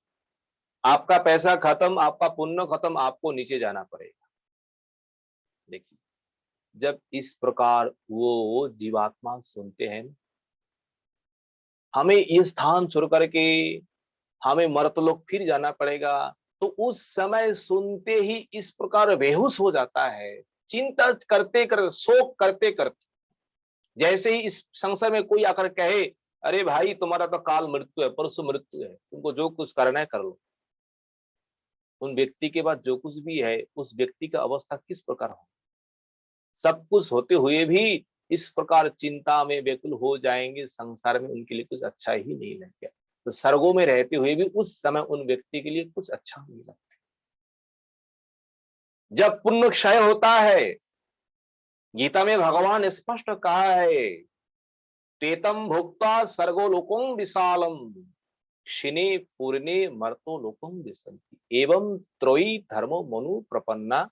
आपका पैसा खत्म, आपका पुण्य खत्म, आपको नीचे जाना पड़ेगा। देखिए, जब इस प्रकार वो जीवात्मा सुनते हैं, हमें ये स्थान छोड़ करके हमें मर्तलोक फिर जाना पड़ेगा, तो उस समय सुनते ही इस प्रकार बेहोश हो जाता है, चिंता करते करते, शोक करते करते। जैसे ही इस संसार में कोई आकर कहे, अरे भाई तुम्हारा तो काल मृत्यु है, परसों मृत्यु है, तुमको जो कुछ करना है कर लो, उन व्यक्ति के पास जो कुछ भी है, उस व्यक्ति का अवस्था किस प्रकार हो। सब कुछ होते हुए भी इस प्रकार चिंता में व्याकुल हो जाएंगे, संसार में उनके लिए कुछ अच्छा ही नहीं लगेगा। तो स्वर्गों में रहते हुए भी उस समय उन व्यक्ति के लिए कुछ अच्छा नहीं लगता। जब पुण्य क्षय होता है, गीता में भगवान स्पष्ट कहा है, तेतम भुक्ता स्वर्गोलोकं विशालम क्षिणे पूर्णे मर्तो लोकं विसंति एवं त्रयी धर्मो मनु प्रपन्ना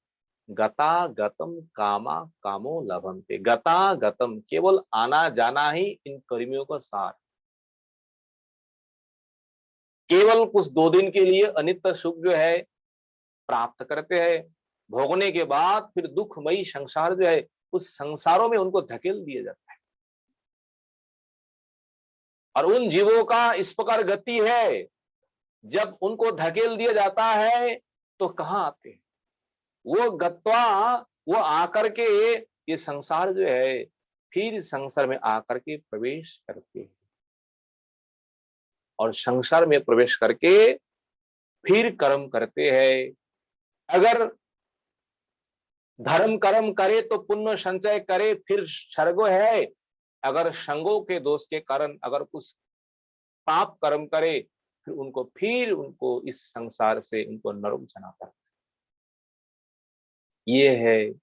गता गतम कामा कामो लभन्ते। गता गतम केवल आना जाना ही इन कर्मियों का सार। केवल कुछ 2 दिन के लिए अनित्य सुख जो है प्राप्त करते हैं, भोगने के बाद फिर दुखमयी संसार जो है, उस संसारों में उनको धकेल दिया जाता है। और उन जीवों का इस प्रकार गति है, जब उनको धकेल दिया जाता है तो कहां आते हैं वो गत्वा, वो आकर के ये संसार जो है, फिर संसार में आकर के प्रवेश करते हैं, और संसार में प्रवेश करके फिर कर्म करते हैं। अगर धर्म कर्म करे तो पुण्य संचय करे, फिर स्वर्ग है। अगर संगों के दोष के कारण अगर कुछ पाप कर्म करे, फिर उनको इस संसार से उनको नरक जाना पड़ता है। ये है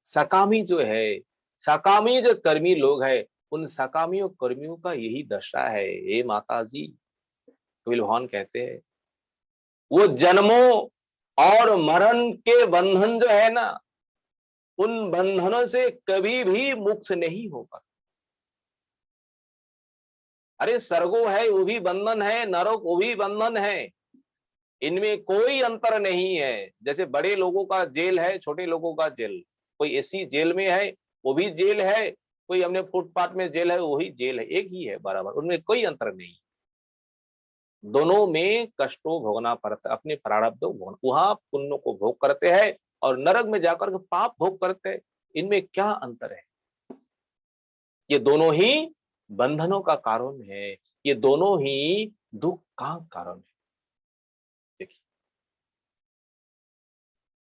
सकामी जो है, सकामी जो कर्मी लोग है, उन सकामियों कर्मियों का यही दशा है। हे माता जी, कपिल भगवान कहते हैं, वो जन्मों और मरण के बंधन जो है ना, उन बंधनों से कभी भी मुक्त नहीं होगा। अरे स्वर्गो है वो भी बंधन है, नरक वो भी बंधन है, इनमें कोई अंतर नहीं है। जैसे बड़े लोगों का जेल है, छोटे लोगों का जेल, कोई ऐसी जेल में है वो भी जेल है, कोई हमने फुटपाथ में जेल है वही जेल है, एक ही है बराबर, उनमें कोई अंतर नहीं। दोनों में कष्टों भोगना पड़ता है, अपने प्रारब्ध को भोगना, वहां पुण्य को भोग करते हैं और नरक में जाकर के पाप भोग करते हैं। इनमें क्या अंतर है? ये दोनों ही बंधनों का कारण है, ये दोनों ही दुख का कारण है। देखिए,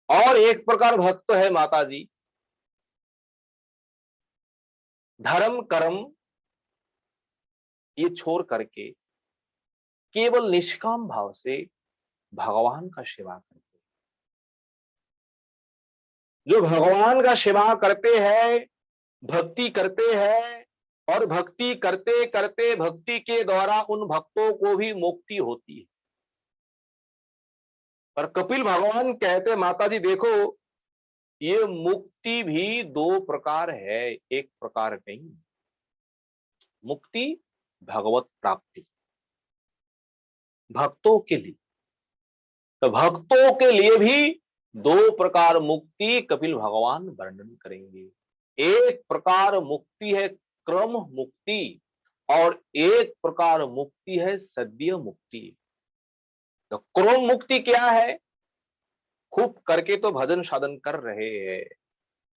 और एक प्रकार भक्त है माता जी, धर्म कर्म ये छोड़ करके केवल निष्काम भाव से भगवान का सेवा करते हैं। जो भगवान का सेवा करते हैं, भक्ति करते हैं, और भक्ति करते करते भक्ति के द्वारा उन भक्तों को भी मुक्ति होती है। पर कपिल भगवान कहते, माता जी देखो, ये मुक्ति भी दो प्रकार है, एक प्रकार नहीं। मुक्ति भगवत प्राप्ति भक्तों के लिए, तो भक्तों के लिए भी दो प्रकार मुक्ति कपिल भगवान वर्णन करेंगे। एक प्रकार मुक्ति है क्रम मुक्ति, और एक प्रकार मुक्ति है सद्य मुक्ति। तो क्रम मुक्ति क्या है? खूब करके तो भजन साधन कर रहे हैं,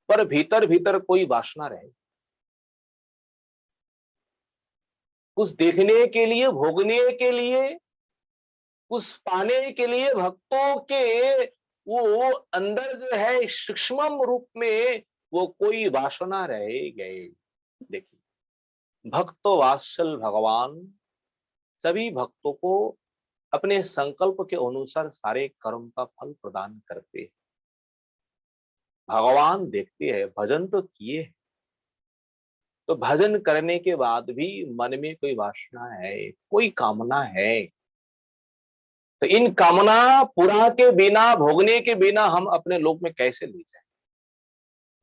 पर भीतर भीतर कोई वासना रहे, कुछ देखने के लिए, भोगने के लिए, कुछ पाने के लिए भक्तों के वो अंदर जो है सूक्ष्म रूप में वो कोई वासना रह गए। देखिए, भक्त वात्सल भगवान सभी भक्तों को अपने संकल्प के अनुसार सारे कर्म का फल प्रदान करते हैं। भगवान देखते हैं, भजन तो किए, तो भजन करने के बाद भी मन में कोई वासना है, कोई कामना है, तो इन कामना पूरा के बिना, भोगने के बिना हम अपने लोक में कैसे ले जाए?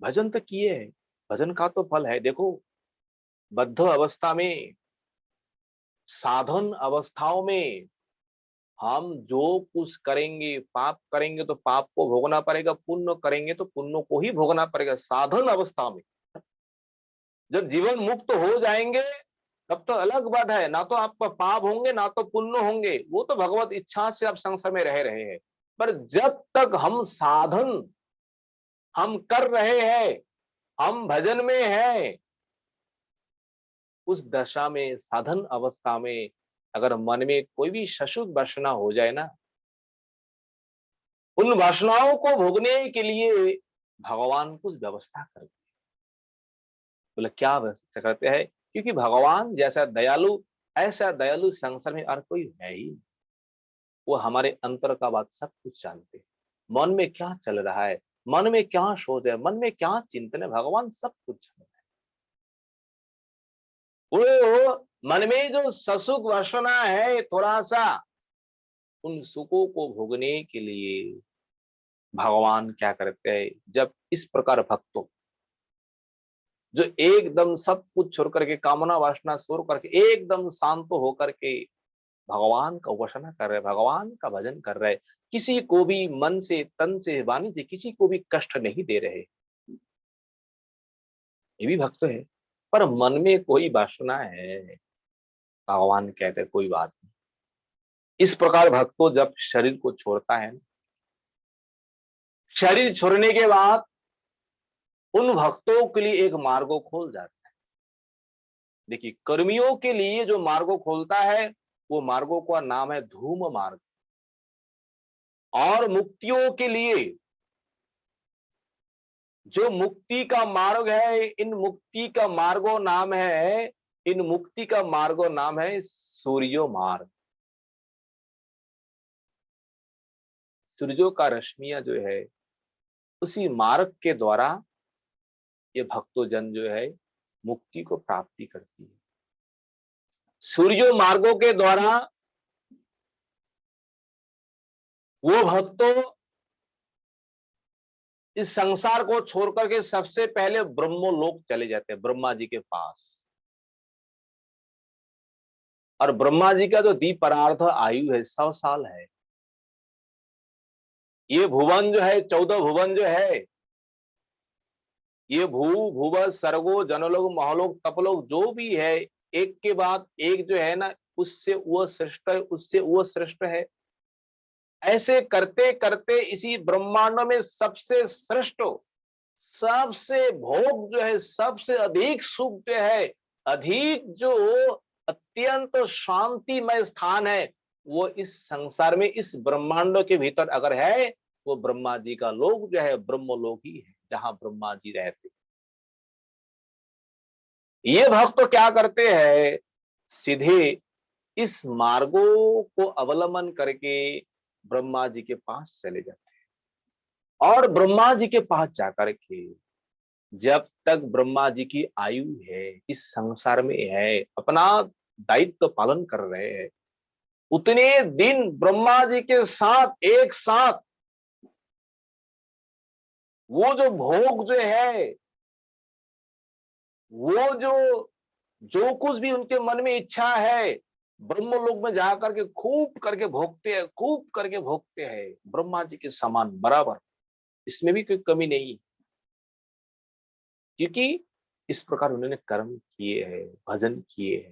भजन तो किए है, भजन का तो फल है। देखो, बद्ध अवस्था में, साधन अवस्थाओं में हम जो कुछ करेंगे, पाप करेंगे तो पाप को भोगना पड़ेगा, पुण्य करेंगे तो पुण्य को ही भोगना पड़ेगा। साधन अवस्था में जब जीवन मुक्त हो जाएंगे तब तो अलग बात है, ना तो आपका पाप होंगे ना तो पुण्य होंगे, वो तो भगवत इच्छा से आप संसार में रह रहे हैं। पर जब तक हम साधन हम कर रहे हैं, हम भजन में हैं, उस दशा में, साधन अवस्था में अगर मन में कोई भी सशुद्ध वासना हो जाए ना, उन वासनाओं को भोगने के लिए भगवान कुछ व्यवस्था करते हैं। बोले क्या व्यवस्था करते हैं? क्योंकि भगवान जैसा दयालु, ऐसा दयालु संसार में और कोई है ही नहीं। वो हमारे अंतर का बात सब कुछ जानते हैं। मन में क्या चल रहा है, मन में क्या सोच है, मन में क्या चिंतन है, भगवान सब कुछ जानते हैं। वो मन में जो ससुख वासना है थोड़ा सा, उन सुखों को भोगने के लिए भगवान क्या करते हैं? जब इस प्रकार भक्तों जो एकदम सब कुछ छोड़ करके, कामना वासना छोड़ करके एकदम शांत होकर के भगवान का उपासना कर रहे, भगवान का भजन कर रहे, किसी को भी मन से, तन से, वाणी से किसी को भी कष्ट नहीं दे रहे, ये भी भक्त है। पर मन में कोई वासना है, भगवान कहते कोई बात नहीं। इस प्रकार भक्त को जब शरीर को छोड़ता है, शरीर छोड़ने के बाद उन भक्तों के लिए एक मार्गो खोल जाता है। देखिए, कर्मियों के लिए जो मार्गो खोलता है वो मार्गों का नाम है धूम मार्ग, और मुक्तियों के लिए जो मुक्ति का मार्ग है, इन मुक्ति का मार्गो नाम है, इन मुक्ति का मार्गो नाम है सूर्यो मार्ग। सूर्यों का रश्मियां जो है उसी मार्ग के द्वारा ये भक्तों जो है मुक्ति को प्राप्ति करती है। सूर्यो मार्गों के द्वारा वो भक्तों इस संसार को छोड़ करके सबसे पहले ब्रह्मलोक चले जाते हैं, ब्रह्मा जी के पास। और ब्रह्मा जी का जो दीपरार्थ आयु है 100 साल है। ये भुवन जो है, 14 भुवन जो है, ये भूव सर्गो जनलोक महलोक तपलोक जो भी है, एक के बाद एक जो है ना, उससे वो श्रेष्ठ है, उससे वो श्रेष्ठ है। ऐसे करते करते इसी ब्रह्मांडों में सबसे श्रेष्ठ, सबसे भोग जो है, सबसे अधिक सुख जो है, अधिक जो अत्यंत शांतिमय स्थान है, वो इस संसार में, इस ब्रह्मांडों के भीतर अगर है, वो ब्रह्मा जी का लोक जो है ब्रह्मलोक ही है, जहां ब्रह्मा जी रहते। ये भक्त तो क्या करते हैं, सीधे इस मार्गों को अवलंबन करके ब्रह्मा जी के पास चले जाते हैं। और ब्रह्मा जी के पास जाकर के जब तक ब्रह्मा जी की आयु है, इस संसार में है, अपना दायित्व पालन कर रहे हैं, उतने दिन ब्रह्मा जी के साथ एक साथ वो जो भोग जो है, वो जो कुछ भी उनके मन में इच्छा है, ब्रह्मलोक में जाकर के खूब करके भोगते हैं, खूब करके भोगते हैं, ब्रह्मा जी के समान बराबर। इसमें भी कोई कमी नहीं, क्योंकि इस प्रकार उन्होंने कर्म किए हैं, भजन किए हैं।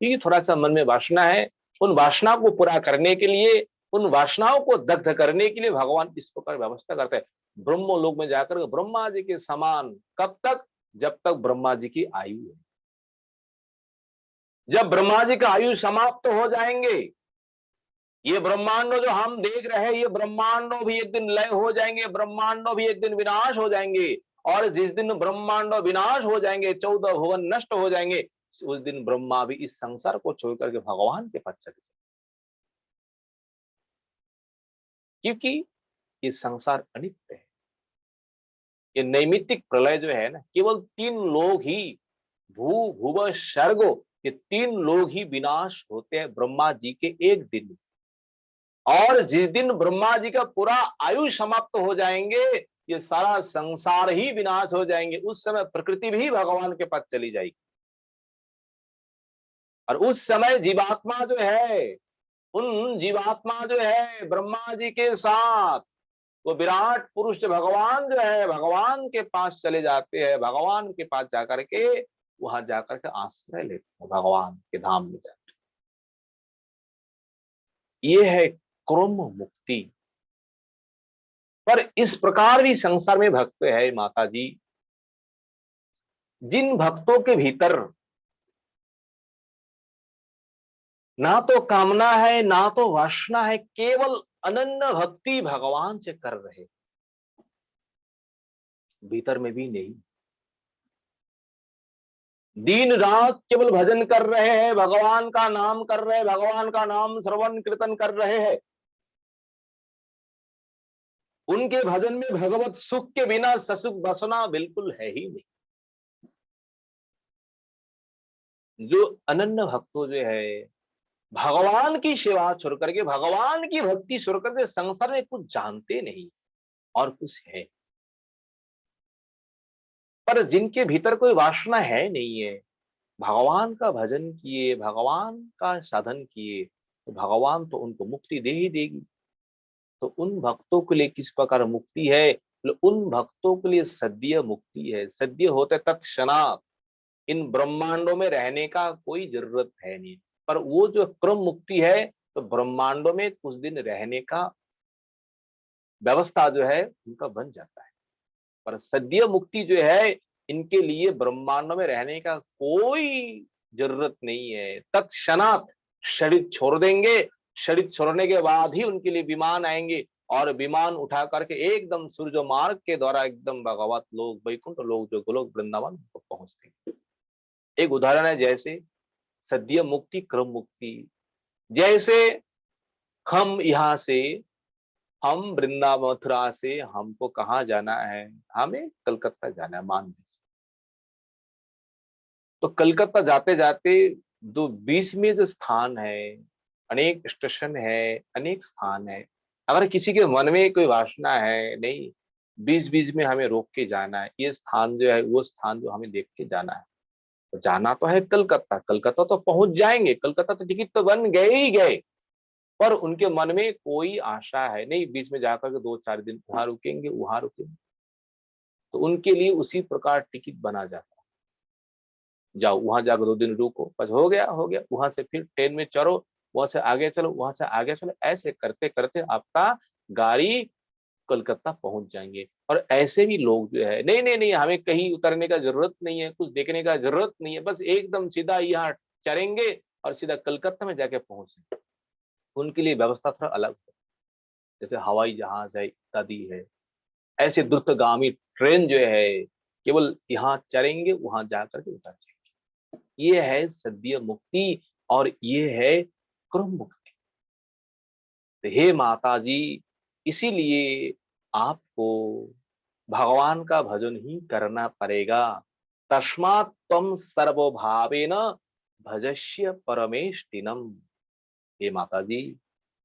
क्योंकि थोड़ा सा मन में वासना है, उन वासना को पूरा करने के लिए, उन वासनाओं को दग्ध करने के लिए भगवान इस प्रकार व्यवस्था करते हैं। ब्रह्मलोक में जाकर ब्रह्मा जी के समान कब तक, जब तक ब्रह्मा जी की आयु है। जब ब्रह्मा जी का आयु समाप्त हो जाएंगे, ये ब्रह्मांडों जो हम देख रहे हैं, ये ब्रह्मांडों भी एक दिन लय हो जाएंगे, ब्रह्मांडों भी एक दिन विनाश हो जाएंगे। और जिस दिन ब्रह्मांडों विनाश हो जाएंगे, 14 भुवन नष्ट हो जाएंगे, उस दिन ब्रह्मा भी इस संसार को छोड़ करके भगवान के पास चले जाएंगे। क्योंकि ये संसार अनित्य है। ये नैमित्तिक प्रलय जो है ना, केवल 3 लोग ही, भू भुव स्वर्गो, ये 3 लोग ही विनाश होते हैं ब्रह्मा जी के एक दिन। और जिस दिन ब्रह्मा जी का पूरा आयु समाप्त हो जाएंगे, ये सारा संसार ही विनाश हो जाएंगे। उस समय प्रकृति भी भगवान के पास चली जाएगी। और उस समय जीवात्मा जो है, उन जीवात्मा जो है ब्रह्मा जी के साथ, वो विराट पुरुष भगवान जो है, भगवान के पास चले जाते हैं। भगवान के पास जाकर के, वहां जाकर के आश्रय लेते हैं भगवान के धाम में जाकर। ये है क्रम मुक्ति। पर इस प्रकार भी संसार में भक्त है माता जी, जिन भक्तों के भीतर ना तो कामना है, ना तो वासना है, केवल अनन्य भक्ति भगवान से कर रहे, भीतर में भी नहीं, दिन रात केवल भजन कर रहे हैं, भगवान का नाम कर रहे हैं, भगवान का नाम श्रवण कीर्तन कर रहे हैं। उनके भजन में भगवत सुख के बिना ससुख बसना बिल्कुल है ही नहीं। जो अनन्य भक्तों जो है, भगवान की सेवा छोड़ करके, भगवान की भक्ति छोड़ करके संसार में कुछ जानते नहीं और कुछ है। पर जिनके भीतर कोई वासना है नहीं है, भगवान का भजन किए, भगवान का साधन किए, तो भगवान तो उनको मुक्ति दे ही देगी। तो उन भक्तों के लिए किस प्रकार मुक्ति है, उन भक्तों के लिए सद्य मुक्ति है। सद्य होते तत्क्षणात, इन ब्रह्मांडों में रहने का कोई जरूरत है नहीं। पर वो जो क्रम मुक्ति है, तो ब्रह्मांडों में कुछ दिन रहने का व्यवस्था जो है उनका बन जाता है। पर सद्य मुक्ति जो है, इनके लिए ब्रह्मांडों में रहने का कोई जरूरत नहीं है। तत्क्षणात शरीर छोड़ देंगे, शरीर छोड़ने के बाद ही उनके लिए विमान आएंगे, और विमान उठा करके एकदम सूर्य मार्ग के द्वारा एकदम भगवत लोग, वैकुंठ लोग, जो गोलोक वृंदावन को पहुंचते। एक उदाहरण है, जैसे सद्य मुक्ति, क्रम मुक्ति। जैसे हम यहाँ से, हम वृंदावन मथुरा से हमको कहाँ जाना है, हमें कलकत्ता जाना है मान लीजिए। तो कलकत्ता जाते जाते दो बीच में जो स्थान है, अनेक स्टेशन है, अनेक स्थान है। अगर किसी के मन में कोई वासना है, नहीं बीच बीच में हमें रोक के जाना है, ये स्थान जो है वो स्थान जो हमें देख के जाना है, तो जाना तो है कलकत्ता। कलकत्ता तो पहुंच जाएंगे, कलकत्ता तो टिकट तो बन गए ही गए। पर उनके मन में कोई आशा है नहीं, बीच में जाकर के 2-4 दिन वहां रुकेंगे, वहां रुकेंगे। तो उनके लिए उसी प्रकार टिकट बना जाता है। जाओ वहां जाकर 2 दिन रुको, बस हो गया हो गया। वहां से फिर ट्रेन में चढ़ो, वहां से आगे चलो, वहां से आगे चलो, ऐसे करते करते आपका गाड़ी कोलकाता पहुंच जाएंगे। और ऐसे भी लोग जो है, नहीं नहीं नहीं हमें कहीं उतरने का जरूरत नहीं है, कुछ देखने का जरूरत नहीं है, बस एकदम सीधा यहाँ चढ़ेंगे और सीधा कलकत्ता में जाके पहुंचे। उनके लिए व्यवस्था थोड़ा अलग है, जैसे हवाई जहाज है इत्यादि है। ऐसे द्रुतगामी ट्रेन जो है केवल यहाँ चढ़ेंगे, वहां जाकर के उतर जाएंगे। ये है सद्य मुक्ति और ये है क्रम मुक्ति। तो हे माता जी, इसीलिए आपको भगवान का भजन ही करना पड़ेगा। तस्मात् त्वं सर्वभावेन भजस्य परमेष्टिनम। हे माता जी,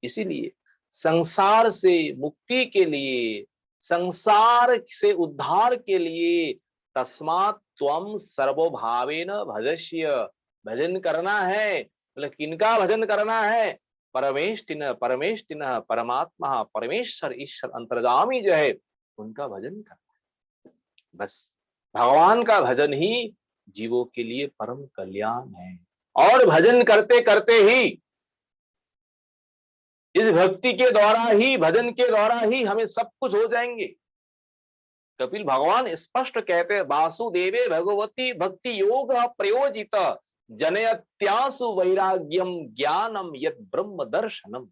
इसीलिए संसार से मुक्ति के लिए, संसार से उद्धार के लिए तस्मात् त्वं सर्वभावेन भजस्य, भजन करना है। मतलब किनका भजन करना है? परमेष्टिन, परमेष्टिन परमात्मा, परमेश्वर ईश्वर अंतर्गामी जो है उनका भजन करना है। बस भगवान का भजन ही जीवों के लिए परम कल्याण है। और भजन करते करते ही, इस भक्ति के द्वारा ही, भजन के द्वारा ही हमें सब कुछ हो जाएंगे। कपिल भगवान स्पष्ट कहते हैं, वासुदेवे भगवती भक्ति योग प्रयोजित जनयत्यासु वैराग्यम ज्ञानम यत ब्रह्म दर्शनम।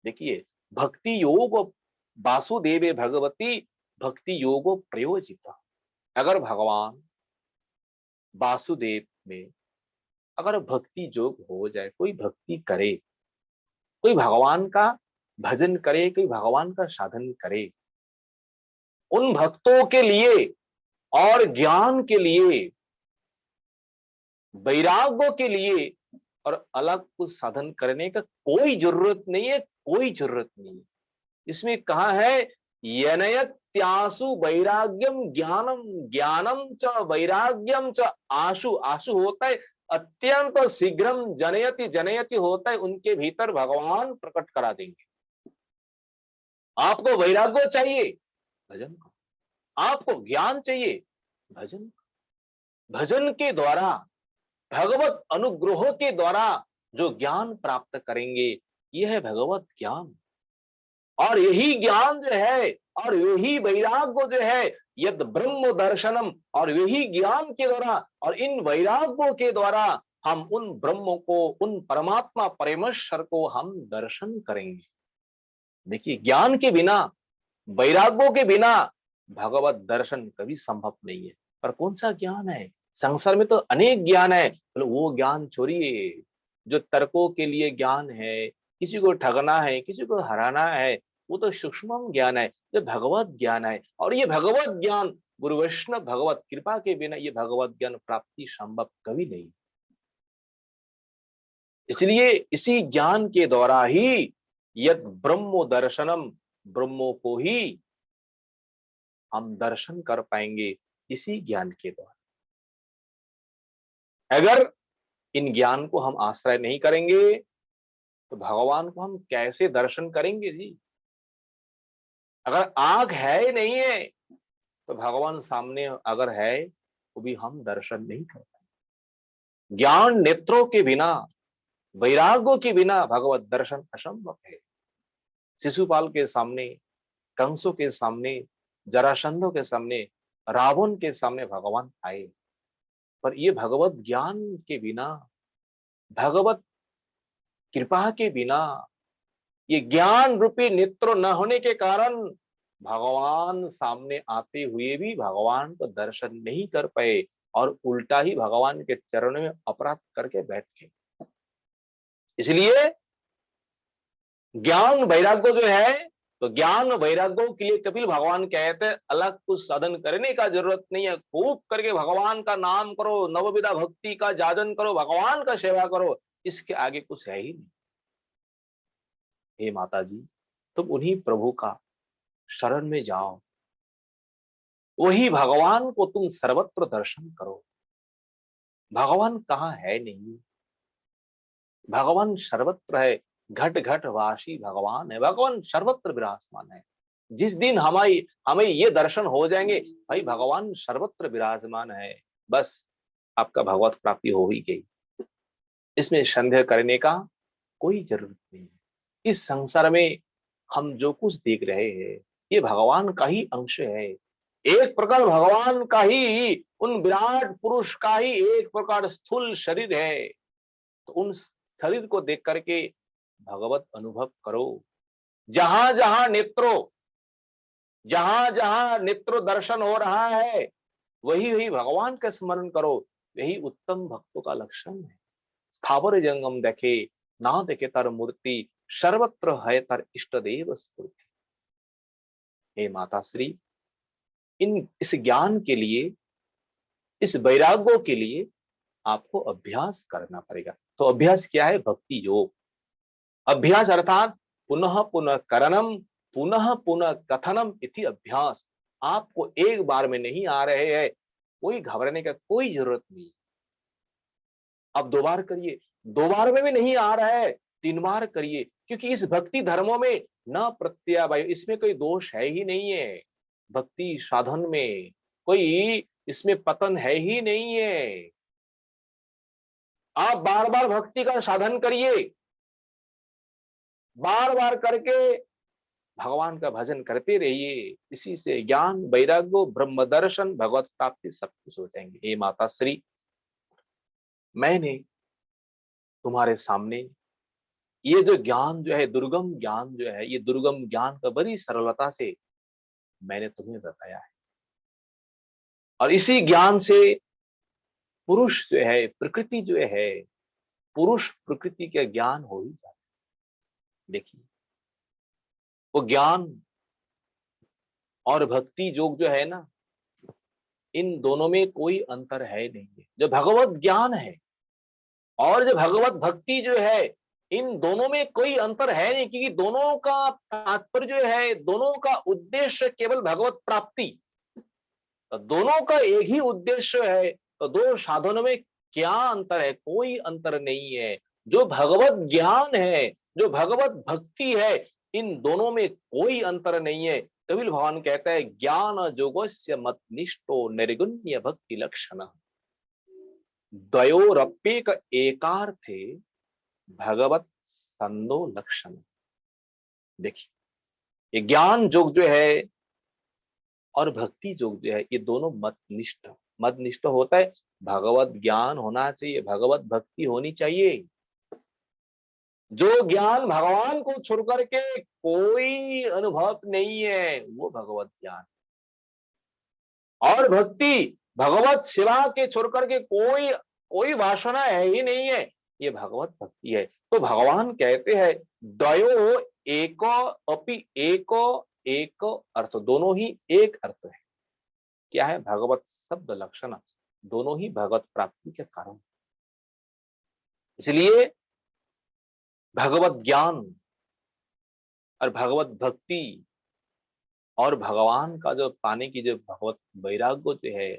देखिए, भक्ति योग, वासुदेवे भगवती भक्ति योग प्रयोजित। अगर भगवान वासुदेव में अगर भक्ति योग हो जाए, कोई भक्ति करे, कोई भगवान का भजन करे, कोई भगवान का साधन करे, उन भक्तों के लिए और ज्ञान के लिए, वैराग्य के लिए और अलग कुछ साधन करने का कोई जरूरत नहीं है, कोई जरूरत नहीं है। इसमें कहा है यनयत्यासु वैराग्यम ज्ञानम, ज्ञानम च वैराग्यम च आशु, आशु होता है अत्यंत शीघ्रम, जनयति, जनयति होता है उनके भीतर भगवान प्रकट करा देंगे। आपको वैराग्य चाहिए, भजन करो। आपको ज्ञान चाहिए, भजन। भजन के द्वारा, भगवत अनुग्रह के द्वारा जो ज्ञान प्राप्त करेंगे, यह है भगवत ज्ञान। और यही ज्ञान जो है और यही वैराग्य जो है यद ब्रह्म दर्शनम, और यही ज्ञान के द्वारा और इन वैराग्यों के द्वारा हम उन ब्रह्म को, उन परमात्मा परमेश्वर को हम दर्शन करेंगे। देखिए, ज्ञान के बिना, वैराग्यों के बिना भगवत दर्शन कभी संभव नहीं है। पर कौन सा ज्ञान है? संसार में तो अनेक ज्ञान है, वो ज्ञान छोड़िए जो तर्कों के लिए ज्ञान है, किसी को ठगना है, किसी को हराना है, वो तो सूक्ष्म ज्ञान है। जो भगवत ज्ञान है, और ये भगवत ज्ञान गुरु वैष्णव भगवत कृपा के बिना ये भगवत ज्ञान प्राप्ति संभव कभी नहीं। इसलिए इसी ज्ञान के द्वारा ही यद ब्रह्म दर्शनम, ब्रह्मो को ही हम दर्शन कर पाएंगे इसी ज्ञान के द्वारा। अगर इन ज्ञान को हम आश्रय नहीं करेंगे तो भगवान को हम कैसे दर्शन करेंगे जी? अगर आंख है नहीं है तो भगवान सामने अगर है तो भी हम दर्शन नहीं कर पाएंगे। ज्ञान नेत्रों के बिना, वैराग्यों के बिना भगवत दर्शन असंभव है। शिशुपाल के सामने, कंसों के सामने, जरासंधों के सामने, रावण के सामने भगवान आए, पर ये भगवत ज्ञान के बिना, भगवत कृपा के बिना, ये ज्ञान रूपी नेत्र न होने के कारण भगवान सामने आते हुए भी भगवान को दर्शन नहीं कर पाए और उल्टा ही भगवान के चरणों में अपराध करके बैठ गए। इसलिए ज्ञान वैराग्य जो है, तो ज्ञान वैराग्यों के लिए कपिल भगवान कहते हैं अलग कुछ साधन करने का जरूरत नहीं है। खूब करके भगवान का नाम करो, नवविधा भक्ति का जाजन करो, भगवान का सेवा करो, इसके आगे कुछ है ही नहीं। हे माता जी, तुम उन्हीं प्रभु का शरण में जाओ, वही भगवान को तुम सर्वत्र दर्शन करो। भगवान कहाँ है नहीं, भगवान सर्वत्र है। घट घट वासी भगवान है, भगवान सर्वत्र विराजमान है। जिस दिन हमें ये दर्शन हो जाएंगे, भाई भगवान सर्वत्र विराजमान है, बस आपका भगवत प्राप्ति हो ही गई। इसमें संदेह करने का कोई जरूरत नहीं है। इस संसार में हम जो कुछ देख रहे हैं ये भगवान का ही अंश है। एक प्रकार भगवान का ही, उन विराट पुरुष का ही एक प्रकार स्थूल शरीर है। तो उन शरीर को देख करके भगवत अनुभव करो। जहां जहां नेत्रो दर्शन हो रहा है वही वही भगवान का स्मरण करो। यही उत्तम भक्तों का लक्षण है। स्थावर जंगम देखे ना देखे तर मूर्ति, सर्वत्र है तर इष्ट देव स्फूर्ति। हे माता श्री, इस ज्ञान के लिए, इस वैराग्यों के लिए आपको अभ्यास करना पड़ेगा। तो अभ्यास क्या है? भक्ति योग। अभ्यास अर्थात पुनः पुनः करणम, पुनः पुनः कथनम इति अभ्यास। आपको एक बार में नहीं आ रहे हैं, कोई घबराने का कोई जरूरत नहीं। आप 2 बार करिए, 2 बार में भी नहीं आ रहा है 3 बार करिए, क्योंकि इस भक्ति धर्मों में न प्रत्यावाय, इसमें कोई दोष है ही नहीं है। भक्ति साधन में कोई इसमें पतन है ही नहीं है। आप बार बार भक्ति का साधन करिए, बार बार करके भगवान का भजन करते रहिए। इसी से ज्ञान, वैराग्य, ब्रह्म दर्शन, भगवत प्राप्ति सब कुछ हो जाएंगे। हे माता श्री, मैंने तुम्हारे सामने ये जो ज्ञान जो है, दुर्गम ज्ञान जो है, ये दुर्गम ज्ञान का बड़ी सरलता से मैंने तुम्हें बताया है। और इसी ज्ञान से पुरुष जो है, प्रकृति जो है, पुरुष प्रकृति का ज्ञान हो ही जाता है। देखिए, वो ज्ञान और भक्ति योग जो है ना, इन दोनों में कोई अंतर है नहीं है। जो भगवत ज्ञान है और जो भगवत भक्ति जो है, इन दोनों में कोई अंतर है नहीं, क्योंकि दोनों का तात्पर्य जो है, दोनों का उद्देश्य केवल भगवत प्राप्ति। तो दोनों का एक ही उद्देश्य है, तो 2 साधनों में क्या अंतर है? कोई अंतर नहीं है। जो भगवत ज्ञान है, जो भगवत भक्ति है, इन दोनों में कोई अंतर नहीं है। कबीर भगवान कहता है, ज्ञान जोगस्य मत निष्ठो निर्गुण्य भक्ति लक्षण द्वयोरप्येक एकार्थे भगवत संदो लक्षण। देखिए, ये ज्ञान योग जो है और भक्ति योग जो है, ये दोनों मत निष्ठ होता है। भगवत ज्ञान होना चाहिए, भगवत भक्ति होनी चाहिए। जो ज्ञान भगवान को छोड़ करके कोई अनुभव नहीं है, वो भगवत ज्ञान। और भक्ति भगवत सेवा के छोड़ करके कोई वासना है ही नहीं है, ये भगवत भक्ति है। तो भगवान कहते हैं, द्वयो एको अपि एको एक अर्थ, दोनों ही एक अर्थ है। क्या है? भगवत शब्द लक्षण, दोनों ही भगवत प्राप्ति के कारण। इसलिए भगवत ज्ञान और भगवत भक्ति और भगवान का जो पाने की जो भगवत वैराग्य जो है,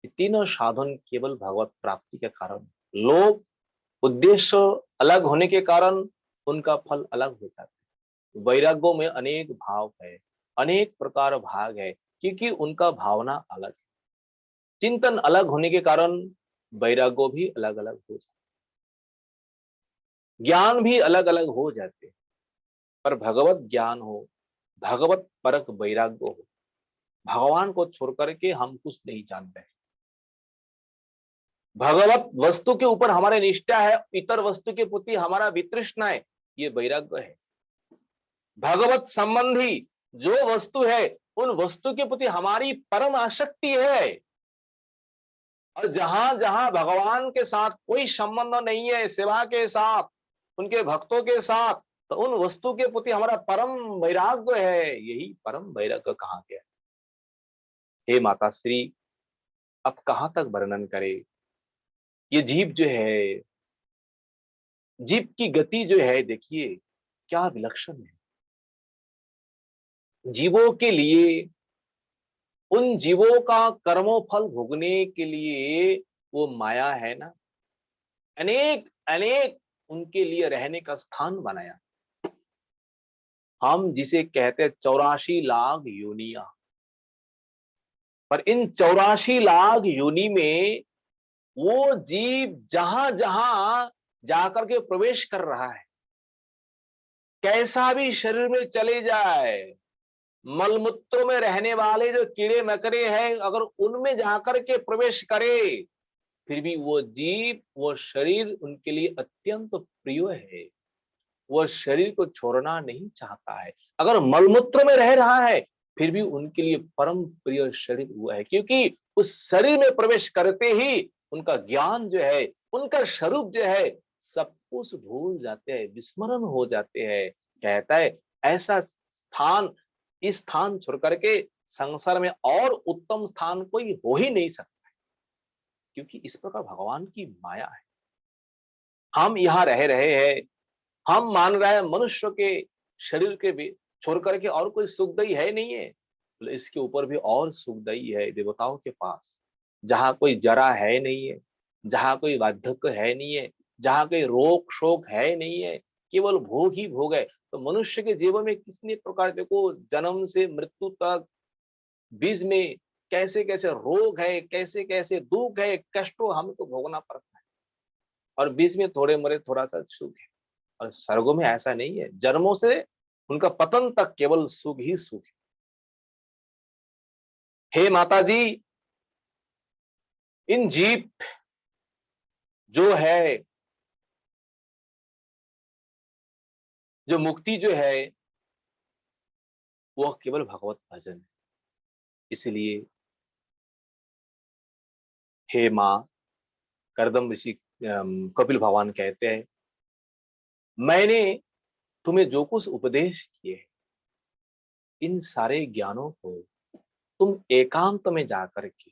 ये तीनों साधन केवल भगवत प्राप्ति के कारण। लोग उद्देश्य अलग होने के कारण उनका फल अलग हो जाता है। वैराग्यों में अनेक भाव है, अनेक प्रकार भाग है, क्योंकि उनका भावना अलग है। चिंतन अलग होने के कारण वैराग्य भी अलग अलग हो जाते, ज्ञान भी अलग अलग हो जाते। पर भगवत ज्ञान हो, भगवत परक वैराग्य हो, भगवान को छोड़ करके हम कुछ नहीं जान रहे। भगवत वस्तु के ऊपर हमारे निष्ठा है, इतर वस्तु के प्रति हमारा वितृष्णा है, ये वैराग्य है। भगवत संबंधी जो वस्तु है, उन वस्तु के प्रति हमारी परम आसक्ति है। और जहां जहां भगवान के साथ कोई संबंध नहीं है, सेवा के साथ, उनके भक्तों के साथ, तो उन वस्तु के प्रति हमारा परम वैराग्य है। यही परम वैराग्य कहा गया। हे माता श्री, अब कहां तक वर्णन करे? ये जीव जो है, जीव की गति जो है, देखिए क्या विलक्षण है। जीवों के लिए, उन जीवों का कर्मों फल भोगने के लिए वो माया है ना, अनेक अनेक उनके लिए रहने का स्थान बनाया। हम जिसे कहते हैं 84 लाख योनिया, पर इन 84 लाख योनि में वो जीव जहां जहां जाकर के प्रवेश कर रहा है, कैसा भी शरीर में चले जाए, मलमूत्र में रहने वाले जो कीड़े मकड़े हैं अगर उनमें जाकर के प्रवेश करे, फिर भी वो जीव, वो शरीर उनके लिए अत्यंत प्रिय है, वह शरीर को छोड़ना नहीं चाहता है। अगर मलमूत्र में रह रहा है फिर भी उनके लिए परम प्रिय शरीर हुआ है, क्योंकि उस शरीर में प्रवेश करते ही उनका ज्ञान जो है, उनका स्वरूप जो है, सब कुछ भूल जाते हैं, विस्मरण हो जाते हैं। कहता है ऐसा स्थान, इस स्थान छोड़ करके संसार में और उत्तम स्थान कोई हो ही नहीं सकता, क्योंकि इस प्रकार भगवान की माया है। हम यहाँ रह रहे हैं, हम मान रहे हैं मनुष्य के शरीर के भी छोड़ करके और कोई सुखदायी है नहीं है, तो इसके ऊपर भी और सुखदायी है देवताओं के पास, जहां कोई जरा है नहीं है, जहां कोई वार्धक्य है नहीं है, जहां कोई रोग शोक है नहीं है, केवल भोग ही भोग है। तो मनुष्य के जीवन में कितने प्रकार, देखो जन्म से मृत्यु तक बीच में कैसे कैसे रोग है, कैसे कैसे दुख है, कष्ट हमको भोगना पड़ता है, और बीच में थोड़े मरे थोड़ा सा सुख है। और स्वर्गों में ऐसा नहीं है, जन्मों से उनका पतन तक केवल सुख ही सुख है। हे माता जी, इन जीव जो है, जो मुक्ति जो है, वह केवल भगवत भजन है। इसलिए हे मां, करदम ऋषि कपिल भगवान कहते हैं, मैंने तुम्हें जो कुछ उपदेश किए, इन सारे ज्ञानों को तुम एकांत में जाकर के,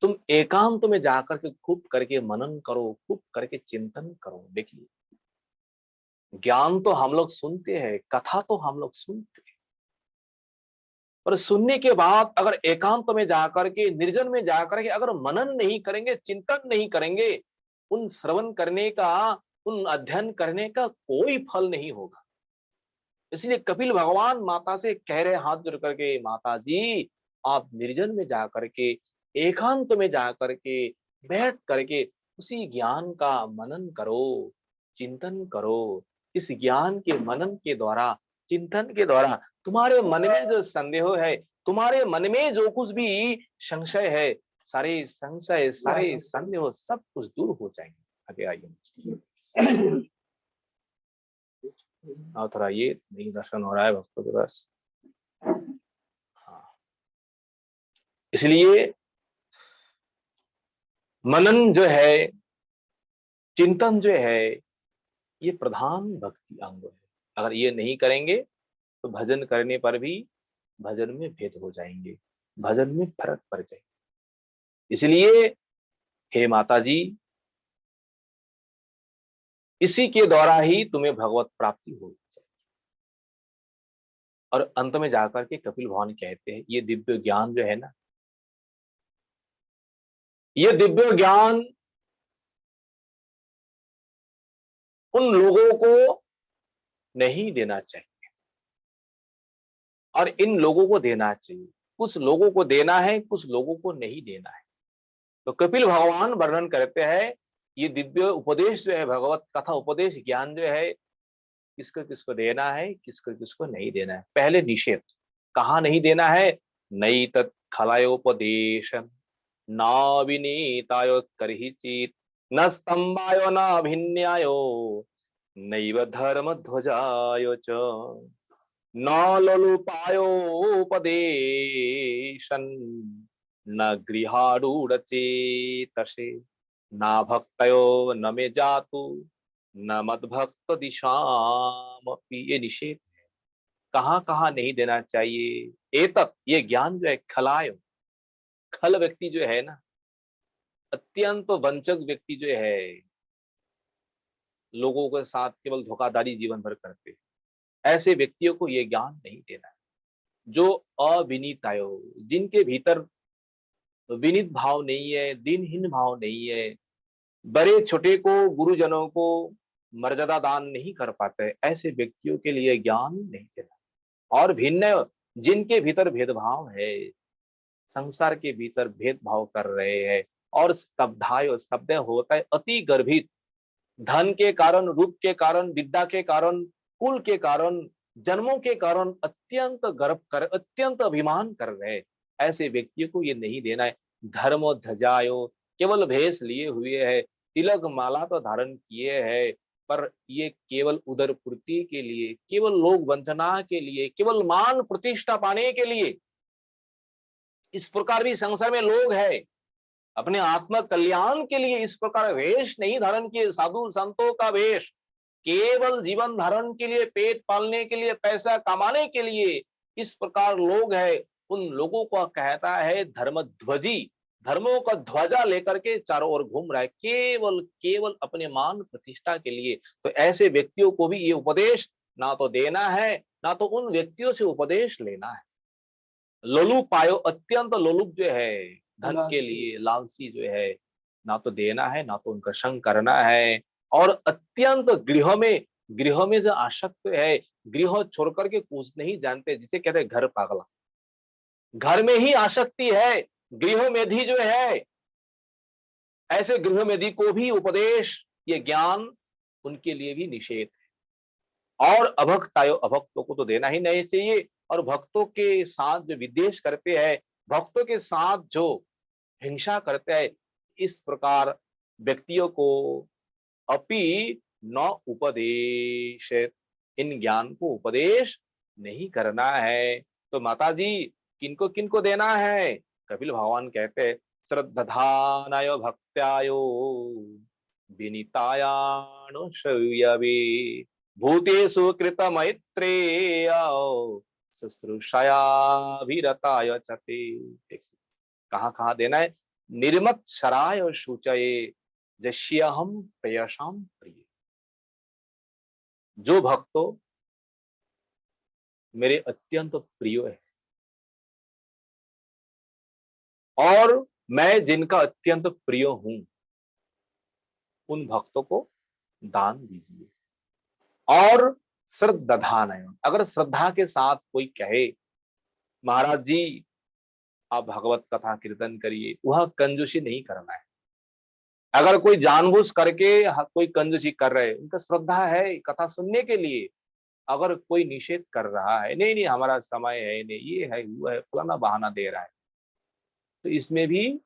तुम एकांत में जाकर के खूब करके मनन करो, खूब करके चिंतन करो। देखिए ज्ञान तो हम लोग सुनते हैं, कथा तो हम लोग सुनते हैं, पर सुनने के बाद अगर एकांत में जाकर के, निर्जन में जाकर के अगर मनन नहीं करेंगे, चिंतन नहीं करेंगे, उन श्रवण करने का, उन अध्ययन करने का कोई फल नहीं होगा। इसलिए कपिल भगवान माता से कह रहे हाथ जोड़ करके, माता जी आप निर्जन में जाकर के, एकांत में जाकर के बैठ करके उसी ज्ञान का मनन करो, चिंतन करो। इस ज्ञान के मनन के द्वारा, चिंतन के द्वारा तुम्हारे मन में जो संदेह है, तुम्हारे मन में जो कुछ भी संशय है, सारे संशय, सारे संदेह सब कुछ दूर हो जाएंगे। आगे आइए। थोड़ा ये नहीं दर्शन हो रहा है भक्तों के पास। हाँ, इसलिए मनन जो है, चिंतन जो है, ये प्रधान भक्ति अंग है। अगर ये नहीं करेंगे तो भजन करने पर भी भजन में भेद हो जाएंगे, भजन में फर्क पड़ जाएगा। इसलिए हे माता जी, इसी के द्वारा ही तुम्हें भगवत प्राप्ति होगी। और अंत में जाकर के कपिल भगवान कहते हैं, ये दिव्य ज्ञान जो है ना, ये दिव्य ज्ञान उन लोगों को नहीं देना चाहिए, और इन लोगों को देना चाहिए। कुछ लोगों को देना है, कुछ लोगों को नहीं देना है। तो कपिल भगवान वर्णन करते हैं, ये दिव्य उपदेश जो है, भगवत कथा उपदेश ज्ञान जो है, किसको किसको देना है, किसको किसको नहीं देना है। पहले निषेध, कहाँ नहीं देना है, नई तत्खलयोपदेशन न विनीतायो करहिचित, न स्तंभायो न भिन्यायो, नैव धर्म ध्वजायो च, न लोलुपायोपदेशन, न गृहारूढ़चेतसे, न भक्तयो न मे जातु, न मद्भक्त दिशामपि। ये निषेध है, कहाँ कहाँ नहीं देना चाहिए। एतत्, ये ज्ञान जो है, खलाय, खल व्यक्ति जो है ना, अत्यंत वंचक व्यक्ति जो है, लोगों के साथ केवल धोखाधड़ी जीवन भर करते, ऐसे व्यक्तियों को ये ज्ञान नहीं देना है। जो अविनीतायो, जिनके भीतर विनीत भाव नहीं है, दिनहीन भाव नहीं है, बड़े छोटे को, गुरुजनों को मर्यादा दान नहीं कर पाते, ऐसे व्यक्तियों के लिए ज्ञान नहीं देना। और भिन्न, जिनके भीतर भेदभाव है, संसार के भीतर भेदभाव कर रहे हैं, और स्तब्धाय, स्तब्ध होता है अति गर्भित, धन के कारण, रूप के कारण, विद्या के कारण, कुल के कारण, जन्मों के कारण अत्यंत गर्व कर, अत्यंत अभिमान कर रहे, ऐसे व्यक्तियों को ये नहीं देना है। धर्म ध्वजायो, केवल भेष लिए हुए है, तिलक माला तो धारण किए है, पर ये केवल उदर पूर्ति के लिए, केवल लोक वंचना के लिए, केवल मान प्रतिष्ठा पाने के लिए। इस प्रकार भी संसार में लोग हैं, अपने आत्म कल्याण के लिए इस प्रकार वेश नहीं धारण किए, साधु संतों का वेश केवल जीवन धारण के लिए, पेट पालने के लिए, पैसा कमाने के लिए इस प्रकार लोग हैं। उन लोगों को कहता है धर्म ध्वजी, धर्मों का ध्वजा लेकर के चारों ओर घूम रहा है, केवल केवल अपने मान प्रतिष्ठा के लिए। तो ऐसे व्यक्तियों को भी ये उपदेश ना तो देना है, ना तो उन व्यक्तियों से उपदेश लेना है। लोलुप पायो, अत्यंत लोलुप जो है, धन के लिए लालसी जो है, ना तो देना है, ना तो उनका संग करना है। और अत्यंत गृह में जो आसक्त है, गृह छोड़ करके कुछ नहीं जानते, जिसे कहते हैं घर पागला, घर में ही आसक्ति है, गृह मेधी जो है, ऐसे गृह मेधी को भी उपदेश, ये ज्ञान उनके लिए भी निषेध है। और अभक्तायो, अभक्तों को तो देना ही नहीं चाहिए। और भक्तों के साथ जो विद्वेष करते हैं, भक्तों के साथ जो हिंसा करते हैं, इस प्रकार व्यक्तियों को अपि न उपदेश, इन ज्ञान को उपदेश नहीं करना है। तो माता जी किनको किनको देना है? कपिल भगवान कहते हैं श्रद्धानाय भक्त्यायो विनीतायानु श्रव्यवे भूतेषु कृत मैत्रेय शुश्रूषयाभिरताय चते। कहाँ कहाँ देना है? निर्मत शराय शुचये जश्यहम प्रेयसाम प्रिय। जो भक्तों मेरे अत्यंत प्रिय है और मैं जिनका अत्यंत प्रिय हूं, उन भक्तों को दान दीजिए। और श्रद्धान है, अगर श्रद्धा के साथ कोई कहे महाराज जी आप भगवत कथा कीर्तन करिए, वह कंजूसी नहीं करना है। अगर कोई जानबूझ करके कोई कंजूसी कर रहे, उनका श्रद्धा है कथा सुनने के लिए, अगर कोई निषेध कर रहा है, नहीं नहीं हमारा समय है, नहीं ये है वो है, फलाना बहाना दे रहा है, तो इसमें भी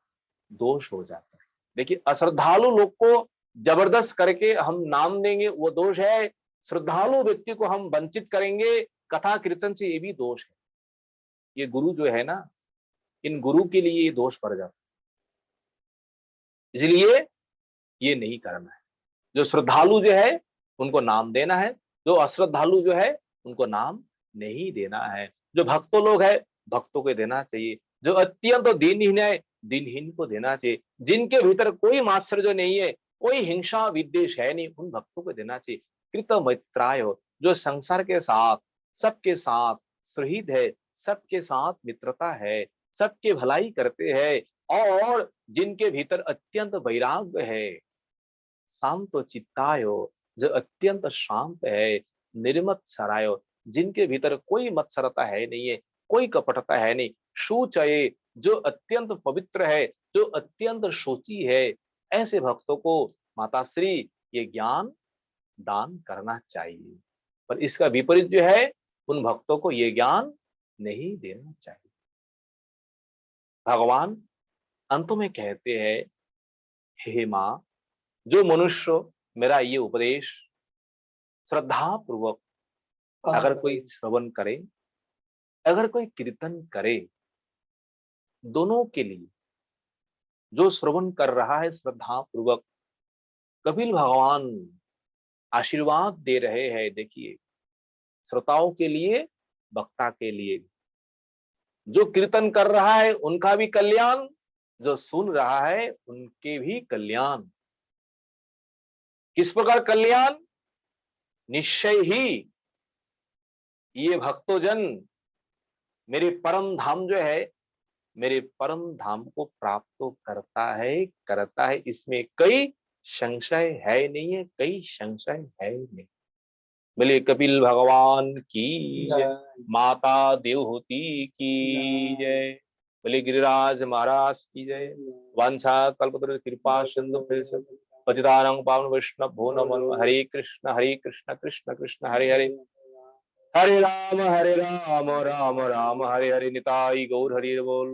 दोष हो जाता है। देखिए अश्रद्धालु लोग को जबरदस्त करके हम नाम देंगे, वो दोष है। श्रद्धालु व्यक्ति को हम वंचित करेंगे कथा कीर्तन से, ये भी दोष है। ये गुरु जो है ना, इन गुरु के लिए ये दोष पड़ जाता है, इसलिए ये नहीं करना है। जो श्रद्धालु जो है उनको नाम देना है, जो अश्रद्धालु जो है उनको नाम नहीं देना है। जो भक्तों लोग है भक्तों को देना चाहिए, जो अत्यंत दिनहीन है दिनहीन को देना चाहिए, जिनके भीतर कोई मात्सर्य नहीं है, कोई हिंसा विद्वेष है नहीं, उन भक्तों को देना चाहिए। कृत मैत्राय, जो संसार के साथ सबके साथ सुहृद है, सबके साथ मित्रता है, सबके भलाई करते हैं, और जिनके भीतर अत्यंत वैराग्य है। शांतो चित्तायो, जो अत्यंत शांत है। निर्मत सरायो, जिनके भीतर कोई मत्सरता है नहीं है, कोई कपटता है नहीं। शुचये, जो अत्यंत पवित्र है, जो अत्यंत शुचि है, ऐसे भक्तों को माता श्री ये ज्ञान दान करना चाहिए। पर इसका विपरीत जो है, उन भक्तों को ये ज्ञान नहीं देना चाहिए। भगवान अंत में कहते हैं, हे मां, जो मनुष्य मेरा ये उपदेश श्रद्धा पूर्वक अगर कोई श्रवण करे, अगर कोई कीर्तन करे, दोनों के लिए, जो श्रवण कर रहा है श्रद्धा पूर्वक, कपिल भगवान आशीर्वाद दे रहे हैं। देखिए श्रोताओं के लिए, वक्ता के लिए, जो कीर्तन कर रहा है उनका भी कल्याण, जो सुन रहा है उनके भी कल्याण। किस प्रकार कल्याण? निश्चय ही ये भक्तोजन मेरे परम धाम जो है, मेरे परम धाम को प्राप्त करता है, इसमें कई संशय है नहीं है, कई संशय है नहीं। बोले कपिल भगवान की जय, माता देवहूति की जय। बोले गिरिराज महाराज की जय। वांछा कल्पतरु कृपा सिंधु पतितानां पावन वैष्णवो नमो नमः। हरे कृष्ण कृष्ण कृष्ण हरे हरे, हरे राम राम राम हरे हरे। निताई गौर हरि बोल।